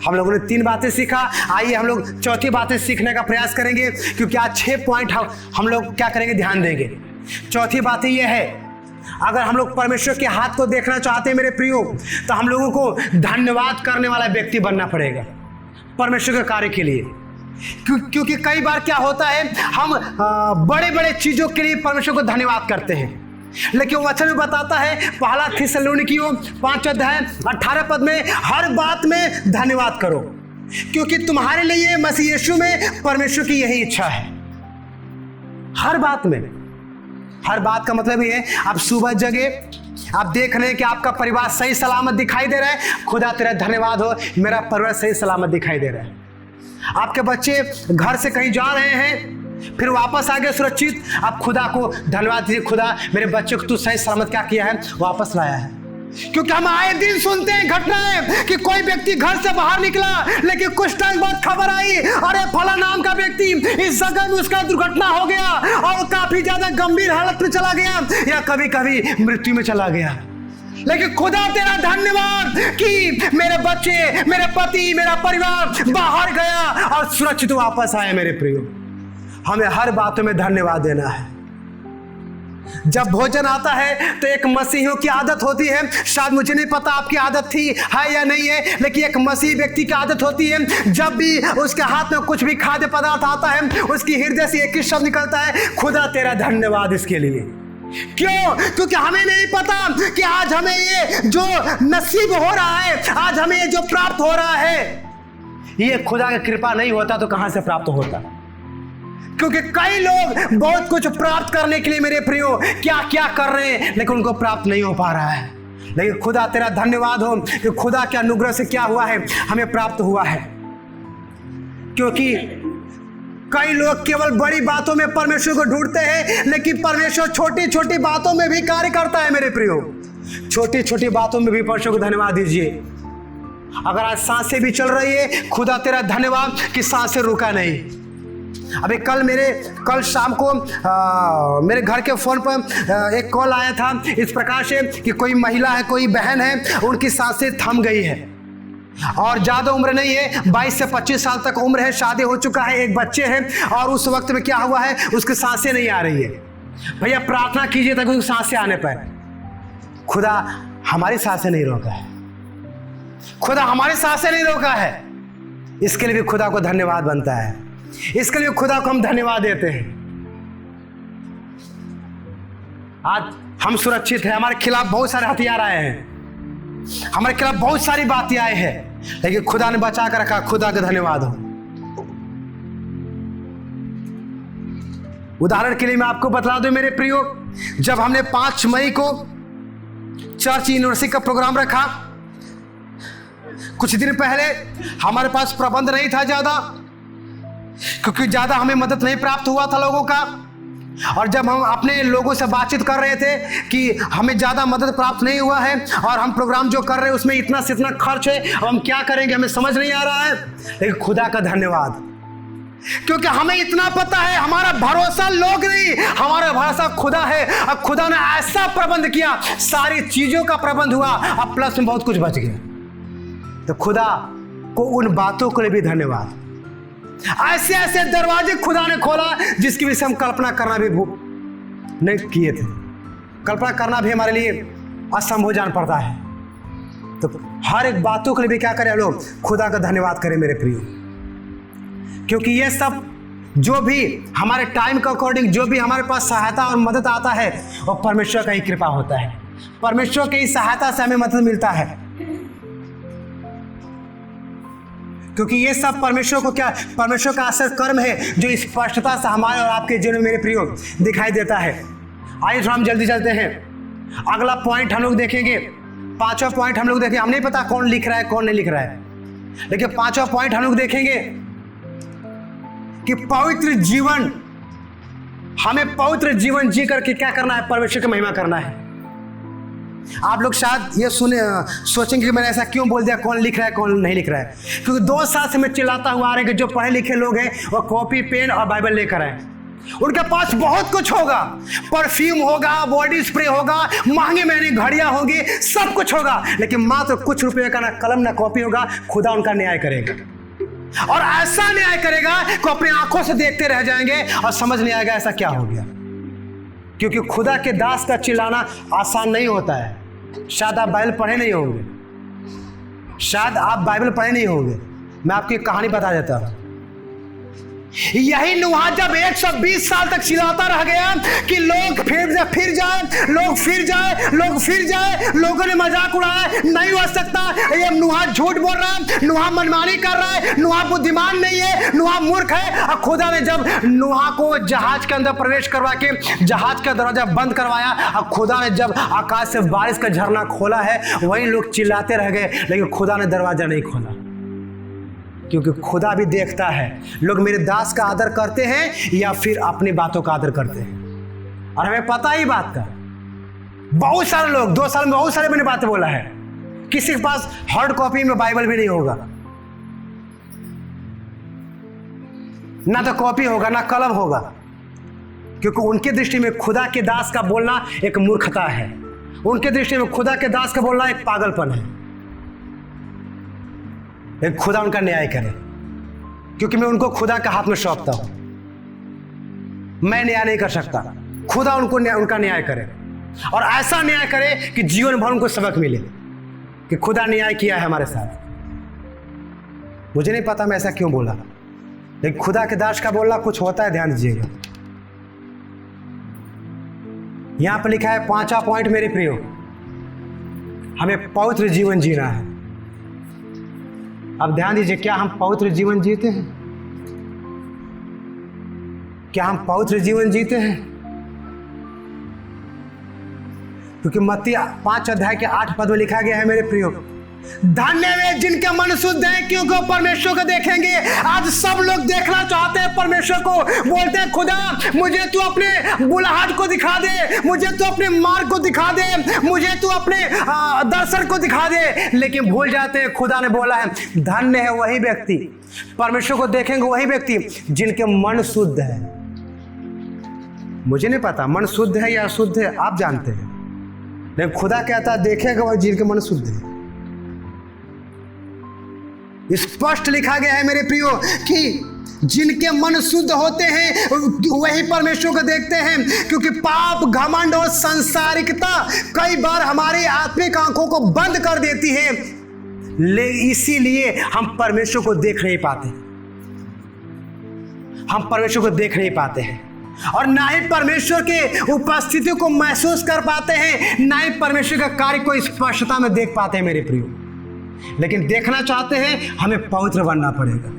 Speaker 1: हम लोगों ने 3 बातें सीखा, आइए हम लोग चौथी बातें सीखने का प्रयास करेंगे, क्योंकि आज 6 पॉइंट हम लोग क्या करेंगे? ध्यान देंगे। चौथी बात यह है, अगर हम लोग परमेश्वर के हाथ को देखना चाहते हैं मेरे प्रियो, तो हम लोगों को धन्यवाद करने वाला व्यक्ति बनना पड़ेगा परमेश्वर के कार्य के लिए। क्योंकि कई बार क्या होता है, हम बड़े बड़े चीज़ों के लिए परमेश्वर को धन्यवाद करते हैं, लेकिन वचन में बताता है, पहला थिस्सलुनीकियों 5 अध्याय 18 पद में, हर बात में धन्यवाद करो, क्योंकि तुम्हारे लिए मसीह यीशु में परमेश्वर की यही इच्छा है। हर बात में। हर बात का मतलब ये है, आप सुबह जगे, आप देख रहे हैं कि आपका परिवार सही सलामत दिखाई दे रहा है, खुदा तेरा धन्यवाद हो, मेरा परिवार सही सलामत दिखाई दे रहा है। आपके बच्चे घर से कहीं जा रहे हैं, फिर वापस आ गए सुरक्षित, आप खुदा को धन्यवाद दीजिए, खुदा मेरे बच्चे को तू सही सलामत क्या किया है? वापस लाया है। क्योंकि हम आए दिन सुनते हैं घटनाएं कि कोई व्यक्ति घर से बाहर निकला, लेकिन कुछ टाइम बाद खबर आई, अरे फला नाम का व्यक्ति इस जगह में उसका दुर्घटना हो गया और काफी ज्यादा गंभीर हालत में चला गया, या कभी कभी मृत्यु में चला गया। लेकिन खुदा तेरा धन्यवाद कि मेरे बच्चे, मेरे पति, मेरा परिवार बाहर गया और सुरक्षित वापस आए। मेरे प्रियो, हमें हर बातों में धन्यवाद देना है। जब भोजन आता है तो एक मसीहियों की आदत होती है, शायद मुझे नहीं पता आपकी आदत थी है या नहीं है, लेकिन एक मसीही व्यक्ति की आदत होती है, जब भी उसके हाथ में कुछ भी खाद्य पदार्थ आता है, उसकी हृदय से एक ही शब्द निकलता है, खुदा तेरा धन्यवाद इसके लिए। क्यों? क्योंकि हमें नहीं पता कि आज हमें ये जो नसीब हो रहा है, आज हमें ये जो प्राप्त हो रहा है, ये खुदा की कृपा नहीं होता तो कहां से प्राप्त होता। क्योंकि कई लोग बहुत कुछ प्राप्त करने के लिए मेरे प्रियो क्या क्या कर रहे हैं, लेकिन उनको प्राप्त नहीं हो पा रहा है। लेकिन खुदा तेरा धन्यवाद हो कि खुदा के अनुग्रह से क्या हुआ है, हमें प्राप्त हुआ है। क्योंकि कई लोग केवल बड़ी बातों में परमेश्वर को ढूंढते हैं, लेकिन परमेश्वर छोटी छोटी बातों में भी कार्य करता है। मेरे प्रियो, छोटी छोटी बातों में भी परमेश्वर को धन्यवाद दीजिए। अगर आज सांसें भी चल रही है, खुदा तेरा धन्यवाद कि सांसें रुका नहीं। अभी कल शाम को मेरे घर के फ़ोन पर एक कॉल आया था इस प्रकार से कि कोई महिला है, कोई बहन है, उनकी सांसें थम गई है। और ज़्यादा उम्र नहीं है, 22 से 25 साल तक उम्र है, शादी हो चुका है, एक बच्चे हैं, और उस वक्त में क्या हुआ है, उसकी सांसें नहीं आ रही है। भैया प्रार्थना कीजिए ताकि उसकी सांसें आने पाए। खुदा हमारी सांसें नहीं रोका है, खुदा हमारी सांसें नहीं रोका है, इसके लिए भी खुदा को धन्यवाद बनता है, इसके लिए खुदा को हम धन्यवाद देते हैं। आज हम सुरक्षित हैं। हमारे खिलाफ बहुत सारे हथियार आए हैं, हमारे खिलाफ बहुत सारी बातें आए हैं, लेकिन खुदा ने बचा कर रखा। खुदा का धन्यवाद हो। उदाहरण के लिए मैं आपको बता दूं मेरे प्रियो, जब हमने 5 मई को चर्च यूनिवर्सिटी का प्रोग्राम रखा, कुछ दिन पहले हमारे पास प्रबंध नहीं था ज़्यादा, क्योंकि ज़्यादा हमें मदद नहीं प्राप्त हुआ था लोगों का। और जब हम अपने लोगों से बातचीत कर रहे थे कि हमें ज़्यादा मदद प्राप्त नहीं हुआ है और हम प्रोग्राम जो कर रहे हैं उसमें इतना से इतना खर्च है, अब हम क्या करेंगे, हमें समझ नहीं आ रहा है। लेकिन खुदा का धन्यवाद, क्योंकि हमें इतना पता है हमारा भरोसा लोग नहीं, हमारा भरोसा खुदा है। अब खुदा ने ऐसा प्रबंध किया, सारी चीज़ों का प्रबंध हुआ, अब प्लस में बहुत कुछ बच गया। तो खुदा को उन बातों के लिए भी धन्यवाद। ऐसे ऐसे दरवाजे खुदा ने खोला जिसकी वजह से हम कल्पना करना भी नहीं किए थे। कल्पना करना भी हमारे लिए असंभव जान पड़ता है। तो हर एक बातों के लिए भी क्या करें लोग, खुदा का धन्यवाद करें मेरे प्रियो, क्योंकि ये सब जो भी हमारे टाइम के अकॉर्डिंग जो भी हमारे पास सहायता और मदद आता है वो परमेश्वर का ही कृपा होता है। परमेश्वर की सहायता से हमें मदद मिलता है, क्योंकि ये सब परमेश्वर को क्या, परमेश्वर का असर कर्म है जो स्पष्टता से हमारे और आपके जीवन में मेरे प्रियो दिखाई देता है। आइए थोड़ा हम जल्दी चलते हैं। अगला पॉइंट हम लोग देखेंगे, 5वां पॉइंट हम लोग देखेंगे। हम नहीं पता कौन लिख रहा है कौन नहीं लिख रहा है, लेकिन 5वां पॉइंट हम लोग देखेंगे कि पवित्र जीवन, हमें पवित्र जीवन जी करके क्या करना है, परमेश्वर की महिमा करना है। आप लोग शायद ये सोचेंगे कि मैंने ऐसा क्यों बोल दिया, कौन लिख रहा है कौन नहीं लिख रहा है, क्योंकि 2 साल से मैं चिल्लाता हुआ आ रहा है कि जो पढ़े लिखे लोग हैं वो कॉपी पेन और बाइबल लेकर आए। उनके पास बहुत कुछ होगा, परफ्यूम होगा, बॉडी स्प्रे होगा, महंगी महंगी घड़ियां होंगी, सब कुछ होगा, लेकिन मात्र कुछ रुपये का ना कलम ना कॉपी होगा। खुदा उनका न्याय करेगा, और ऐसा न्याय करेगा कि अपनी आंखों से देखते रह जाएंगे और समझ नहीं आएगा ऐसा क्या हो गया। क्योंकि खुदा के दास का चिल्लाना आसान नहीं होता है। शायद आप बाइबल पढ़े नहीं होंगे, शायद आप बाइबल पढ़े नहीं होंगे। मैं आपकी कहानी बता देता हूं। यही नूह जब 120 साल तक चिल्लाता रह गया कि लोग फिर जाए, लोगों ने मजाक उड़ाया, नहीं हो सकता, ये नूह झूठ बोल रहा है, नूह मनमानी कर रहा है, नूह बुद्धिमान नहीं है, नूह मूर्ख है। और खुदा ने जब नूह को जहाज के अंदर प्रवेश करवा के जहाज का दरवाजा बंद करवाया, और खुदा ने जब आकाश से बारिश का झरना खोला है, वही लोग चिल्लाते रह गए, लेकिन खुदा ने दरवाजा नहीं खोला। क्योंकि खुदा भी देखता है लोग मेरे दास का आदर करते हैं या फिर अपनी बातों का आदर करते हैं। और हमें पता ही बात का, बहुत सारे लोग 2 साल में बहुत सारे मैंने बातें बोला है, किसी के पास हार्ड कॉपी में बाइबल भी नहीं होगा, ना तो कॉपी होगा ना कलम होगा, क्योंकि उनके दृष्टि में खुदा के दास का बोलना एक मूर्खता है, उनके दृष्टि में खुदा के दास का बोलना एक पागलपन है। लेकिन खुदा उनका न्याय करे, क्योंकि मैं उनको खुदा के हाथ में सौंपता हूं। मैं न्याय नहीं कर सकता, खुदा उनका न्याय करे, और ऐसा न्याय करे कि जीवन भर उनको सबक मिले कि खुदा न्याय किया है हमारे साथ। मुझे नहीं पता मैं ऐसा क्यों बोला, लेकिन खुदा के दास का बोलना कुछ होता है, ध्यान दीजिएगा। यहां पर लिखा है 5वां पॉइंट मेरे प्रियो, हमें पवित्र जीवन जीना है। अब ध्यान दीजिए, क्या हम पवित्र जीवन जीते हैं? क्या हम पवित्र जीवन जीते हैं? क्योंकि मत्ती 5 अध्याय के 8 पद में लिखा गया है मेरे प्रियो, धन्य वे जिनके मन शुद्ध है क्योंकि परमेश्वर को देखेंगे। आज सब लोग देखना चाहते हैं परमेश्वर को, बोलते हैं खुदा मुझे तू अपने बुलाहट को दिखा दे, मुझे तू अपने मार्ग को दिखा दे, मुझे तू अपने दर्शन को दिखा दे, लेकिन भूल जाते हैं खुदा ने बोला है धन्य है वही व्यक्ति, परमेश्वर को देखेंगे वही व्यक्ति जिनके मन शुद्ध है। मुझे नहीं पता मन शुद्ध है या अशुद्ध है, आप जानते हैं, लेकिन खुदा कहता है देखेगा वही जिनके मन शुद्ध है। स्पष्ट लिखा गया है मेरे प्रियो कि जिनके मन शुद्ध होते हैं वही परमेश्वर को देखते हैं, क्योंकि पाप, घमंड और सांसारिकता कई बार हमारी आत्मिक आंखों को बंद कर देती है, इसीलिए हम परमेश्वर को देख नहीं पाते। हम परमेश्वर को देख नहीं पाते हैं और ना ही परमेश्वर के उपस्थिति को महसूस कर पाते हैं, ना ही परमेश्वर का कार्य को स्पष्टता में देख पाते हैं मेरे प्रियो। लेकिन देखना चाहते हैं, हमें पवित्र बनना पड़ेगा।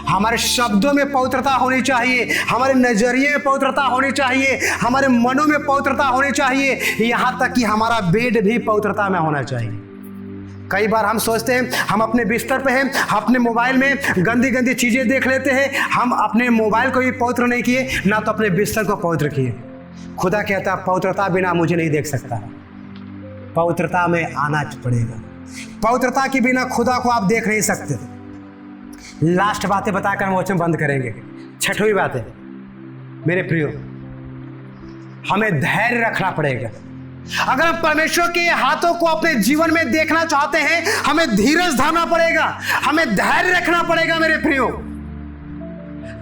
Speaker 1: हमारे शब्दों में पवित्रता होनी चाहिए, हमारे नजरिए में पवित्रता होनी चाहिए, हमारे मनों में पवित्रता होनी चाहिए, यहाँ तक कि हमारा बेड भी पवित्रता में होना चाहिए। कई बार हम सोचते हैं हम अपने बिस्तर पे हैं, अपने मोबाइल में गंदी गंदी चीज़ें देख लेते हैं। हम अपने मोबाइल को भी पवित्र नहीं किए, ना तो अपने बिस्तर को पवित्र किए। खुदा कहता है पवित्रता बिना मुझे नहीं देख सकता, पवित्रता में आना पड़ेगा। पवित्रता के बिना खुदा को आप देख नहीं सकते। लास्ट बातें बताकर हम वचन बंद करेंगे। छठवीं बात है मेरे प्रियो, हमें धैर्य रखना पड़ेगा। अगर हम परमेश्वर के हाथों को अपने जीवन में देखना चाहते हैं, हमें धीरज धरना पड़ेगा, हमें धैर्य रखना पड़ेगा मेरे प्रियो,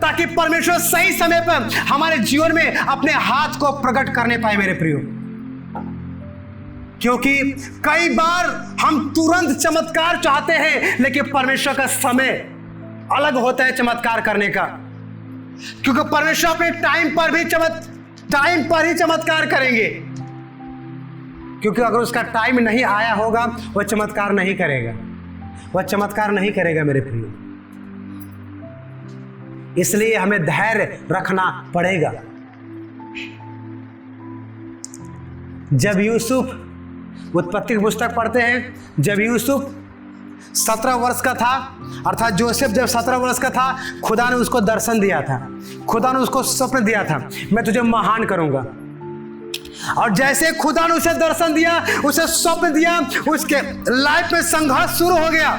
Speaker 1: ताकि परमेश्वर सही समय पर हमारे जीवन में अपने हाथ को प्रकट करने पाए मेरे प्रियो। क्योंकि कई बार हम तुरंत चमत्कार चाहते हैं, लेकिन परमेश्वर का समय अलग होता है चमत्कार करने का, क्योंकि परमेश्वर अपने टाइम पर ही चमत्कार करेंगे। क्योंकि अगर उसका टाइम नहीं आया होगा वह चमत्कार नहीं करेगा, वह चमत्कार नहीं करेगा मेरे प्रियो। इसलिए हमें धैर्य रखना पड़ेगा। जब यूसुफ, उत्पत्ति की पुस्तक पढ़ते हैं, जब यूसुफ 17 वर्ष का था, अर्थात जोसेफ जब 17 वर्ष का था, खुदा ने उसको दर्शन दिया था, खुदा ने उसको स्वप्न दिया था, मैं तुझे महान करूंगा। और जैसे खुदा ने उसे दर्शन दिया, उसे स्वप्न दिया, उसके लाइफ में संघर्ष शुरू हो गया।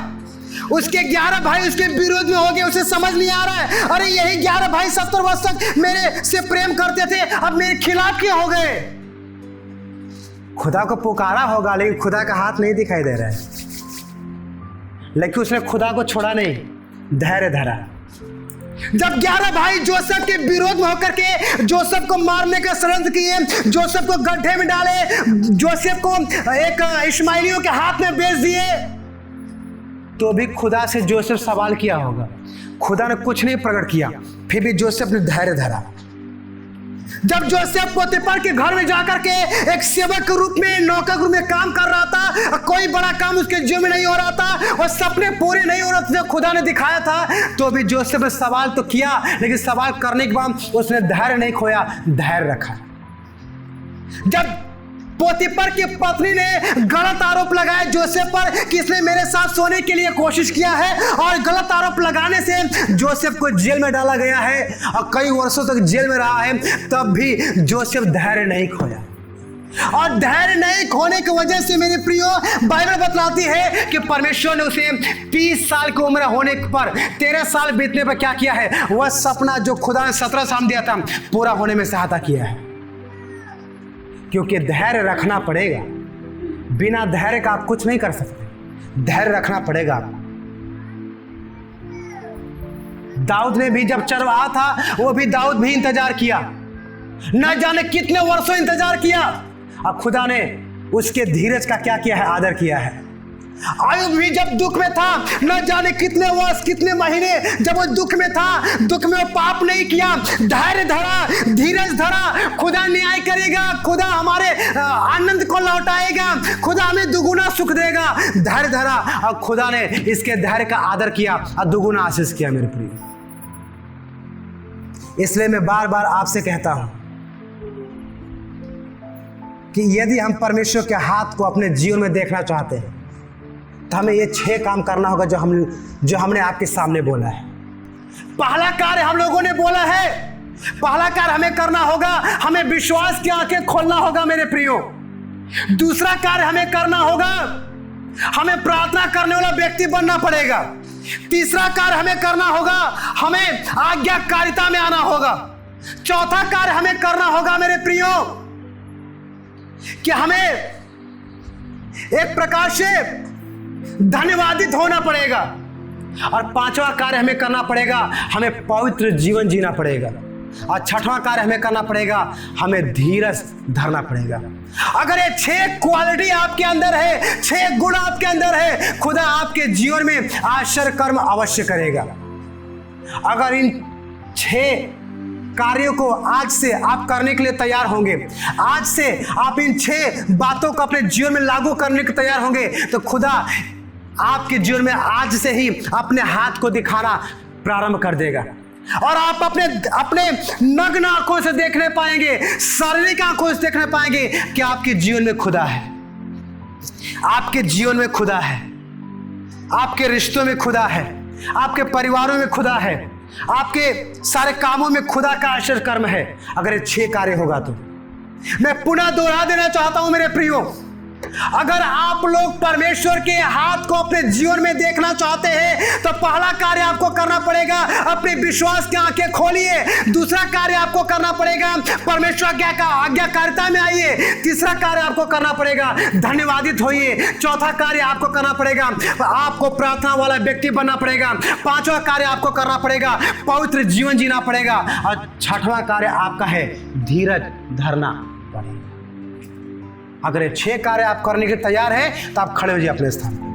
Speaker 1: उसके 11 भाई उसके विरोध में हो गए। उसे समझ नहीं आ रहा है, अरे यही 11 भाई 70 वर्ष तक मेरे से प्रेम करते थे, अब मेरे खिलाफ क्यों हो गए। खुदा को पुकारा होगा, लेकिन खुदा का हाथ नहीं दिखाई दे रहा है। लेकिन उसने खुदा को छोड़ा नहीं, धैर्य धरा। जब 11 भाई जोसेफ के विरोध में होकर के जोसेफ को मारने का षड्यंत्र किए, जोसेफ को गड्ढे में डाले, जोसेफ को एक इश्माइलियों के हाथ में बेच दिए, तो भी खुदा से जोसेफ सवाल किया होगा, खुदा ने कुछ नहीं प्रकट किया, फिर भी जोसेफ ने धैर्य धरा। जब जोसेफ पोतीफर के घर में जाकर के एक सेवक के रूप में, नौकर के रूप में काम कर रहा था, कोई बड़ा काम उसके जीवन में नहीं हो रहा था, और सपने पूरे नहीं हो रहे थे जो खुदा ने दिखाया था, तो भी जोसेफ ने सवाल तो किया, लेकिन सवाल करने के बाद उसने धैर्य नहीं खोया, धैर्य रखा। जब पोतीफर की पत्नी ने गलत आरोप लगाया जोसेफ पर कि इसने मेरे साथ सोने के लिए कोशिश किया है, और गलत आरोप लगाने से जोसेफ को जेल में डाला गया है और कई वर्षों तक जेल में रहा है, तब भी जोसेफ धैर्य नहीं खोया। और धैर्य नहीं खोने की वजह से मेरे प्रियो, बाइबल बतलाती है कि परमेश्वर ने उसे 30 साल की उम्र होने पर, 13 साल बीतने पर क्या किया है, वह सपना जो खुदा ने 17 साल दिया था पूरा होने में सहायता किया है। क्योंकि धैर्य रखना पड़ेगा, बिना धैर्य का आप कुछ नहीं कर सकते, धैर्य रखना पड़ेगा आपको। दाऊद ने भी जब चरवाहा था, वो भी दाऊद भी इंतजार किया, न जाने कितने वर्षों इंतजार किया, अब खुदा ने उसके धीरज का क्या किया है, आदर किया है। आयुब भी जब दुख में था, न जाने कितने वर्ष कितने महीने जब वो दुख में था, दुख में वो पाप नहीं किया, धैर्य धरा, धीरज धरा। खुदा न्याय करेगा, खुदा हमारे आनंद को लौटाएगा, खुदा हमें दुगुना सुख देगा। धैर्य धरा और खुदा ने इसके धैर्य का आदर किया और दुगुना आशीष किया मेरे प्रिय। इसलिए मैं बार बार आपसे कहता हूं कि यदि हम परमेश्वर के हाथ को अपने जीवन में देखना चाहते हैं, तो हमें ये 6 काम करना होगा जो हमने आपके सामने बोला है। पहला कार्य हम लोगों ने बोला है, पहला कार्य हमें करना होगा, हमें विश्वास की आंखें खोलना होगा मेरे प्रियो। दूसरा कार्य हमें करना होगा, हमें प्रार्थना करने वाला व्यक्ति बनना पड़ेगा। तीसरा कार्य हमें करना होगा, हमें आज्ञाकारिता में आना होगा। चौथा कार्य हमें करना होगा मेरे प्रियो कि हमें एक प्रकार से धन्यवादित होना पड़ेगा। और पांचवा कार्य हमें करना पड़ेगा, हमें पवित्र जीवन जीना पड़ेगा। और छठवां कार्य हमें करना पड़ेगा, हमें धीरज धरना पड़ेगा। अगर ये 6 क्वालिटी आपके अंदर है, 6 गुण आपके अंदर है, खुदा आपके जीवन में आश्चर्य कर्म अवश्य करेगा। अगर इन 6 कार्यों को आज से आप करने के लिए तैयार होंगे, आज से आप इन 6 बातों को अपने जीवन में लागू करने के तैयार होंगे, तो खुदा आपके जीवन में आज से ही अपने हाथ को दिखाना प्रारंभ कर देगा और आप अपने नग्न आंखों से देखने पाएंगे, शारीरिक आंखों से देखने पाएंगे कि आपके जीवन में खुदा है, आपके जीवन में खुदा है, आपके रिश्तों में खुदा है, आपके परिवारों में खुदा है, आपके सारे कामों में खुदा का आश्चर्य कर्म है। अगर ये 6 कार्य होगा तो मैं पुनः दोहरा देना चाहता हूं मेरे प्रियो, अगर आप लोग परमेश्वर के हाथ को अपने जीवन में देखना चाहते हैं तो पहला कार्य आपको करना पड़ेगा, अपने विश्वास की आंखें खोलिए। दूसरा कार्य आपको करना पड़ेगा, परमेश्वर की आज्ञाकारिता में आइए। तीसरा कार्य आपको करना पड़ेगा, धन्यवादित होइए। चौथा कार्य आपको करना पड़ेगा, आपको प्रार्थना वाला व्यक्ति बनना पड़ेगा। पांचवा कार्य आपको करना पड़ेगा, पवित्र जीवन जीना पड़ेगा। और छठवां कार्य आपका है, धीरज धरना पड़ेगा। अगर ये 6 कार्य आप करने के तैयार हैं तो आप खड़े हो जाइए अपने स्थान पर।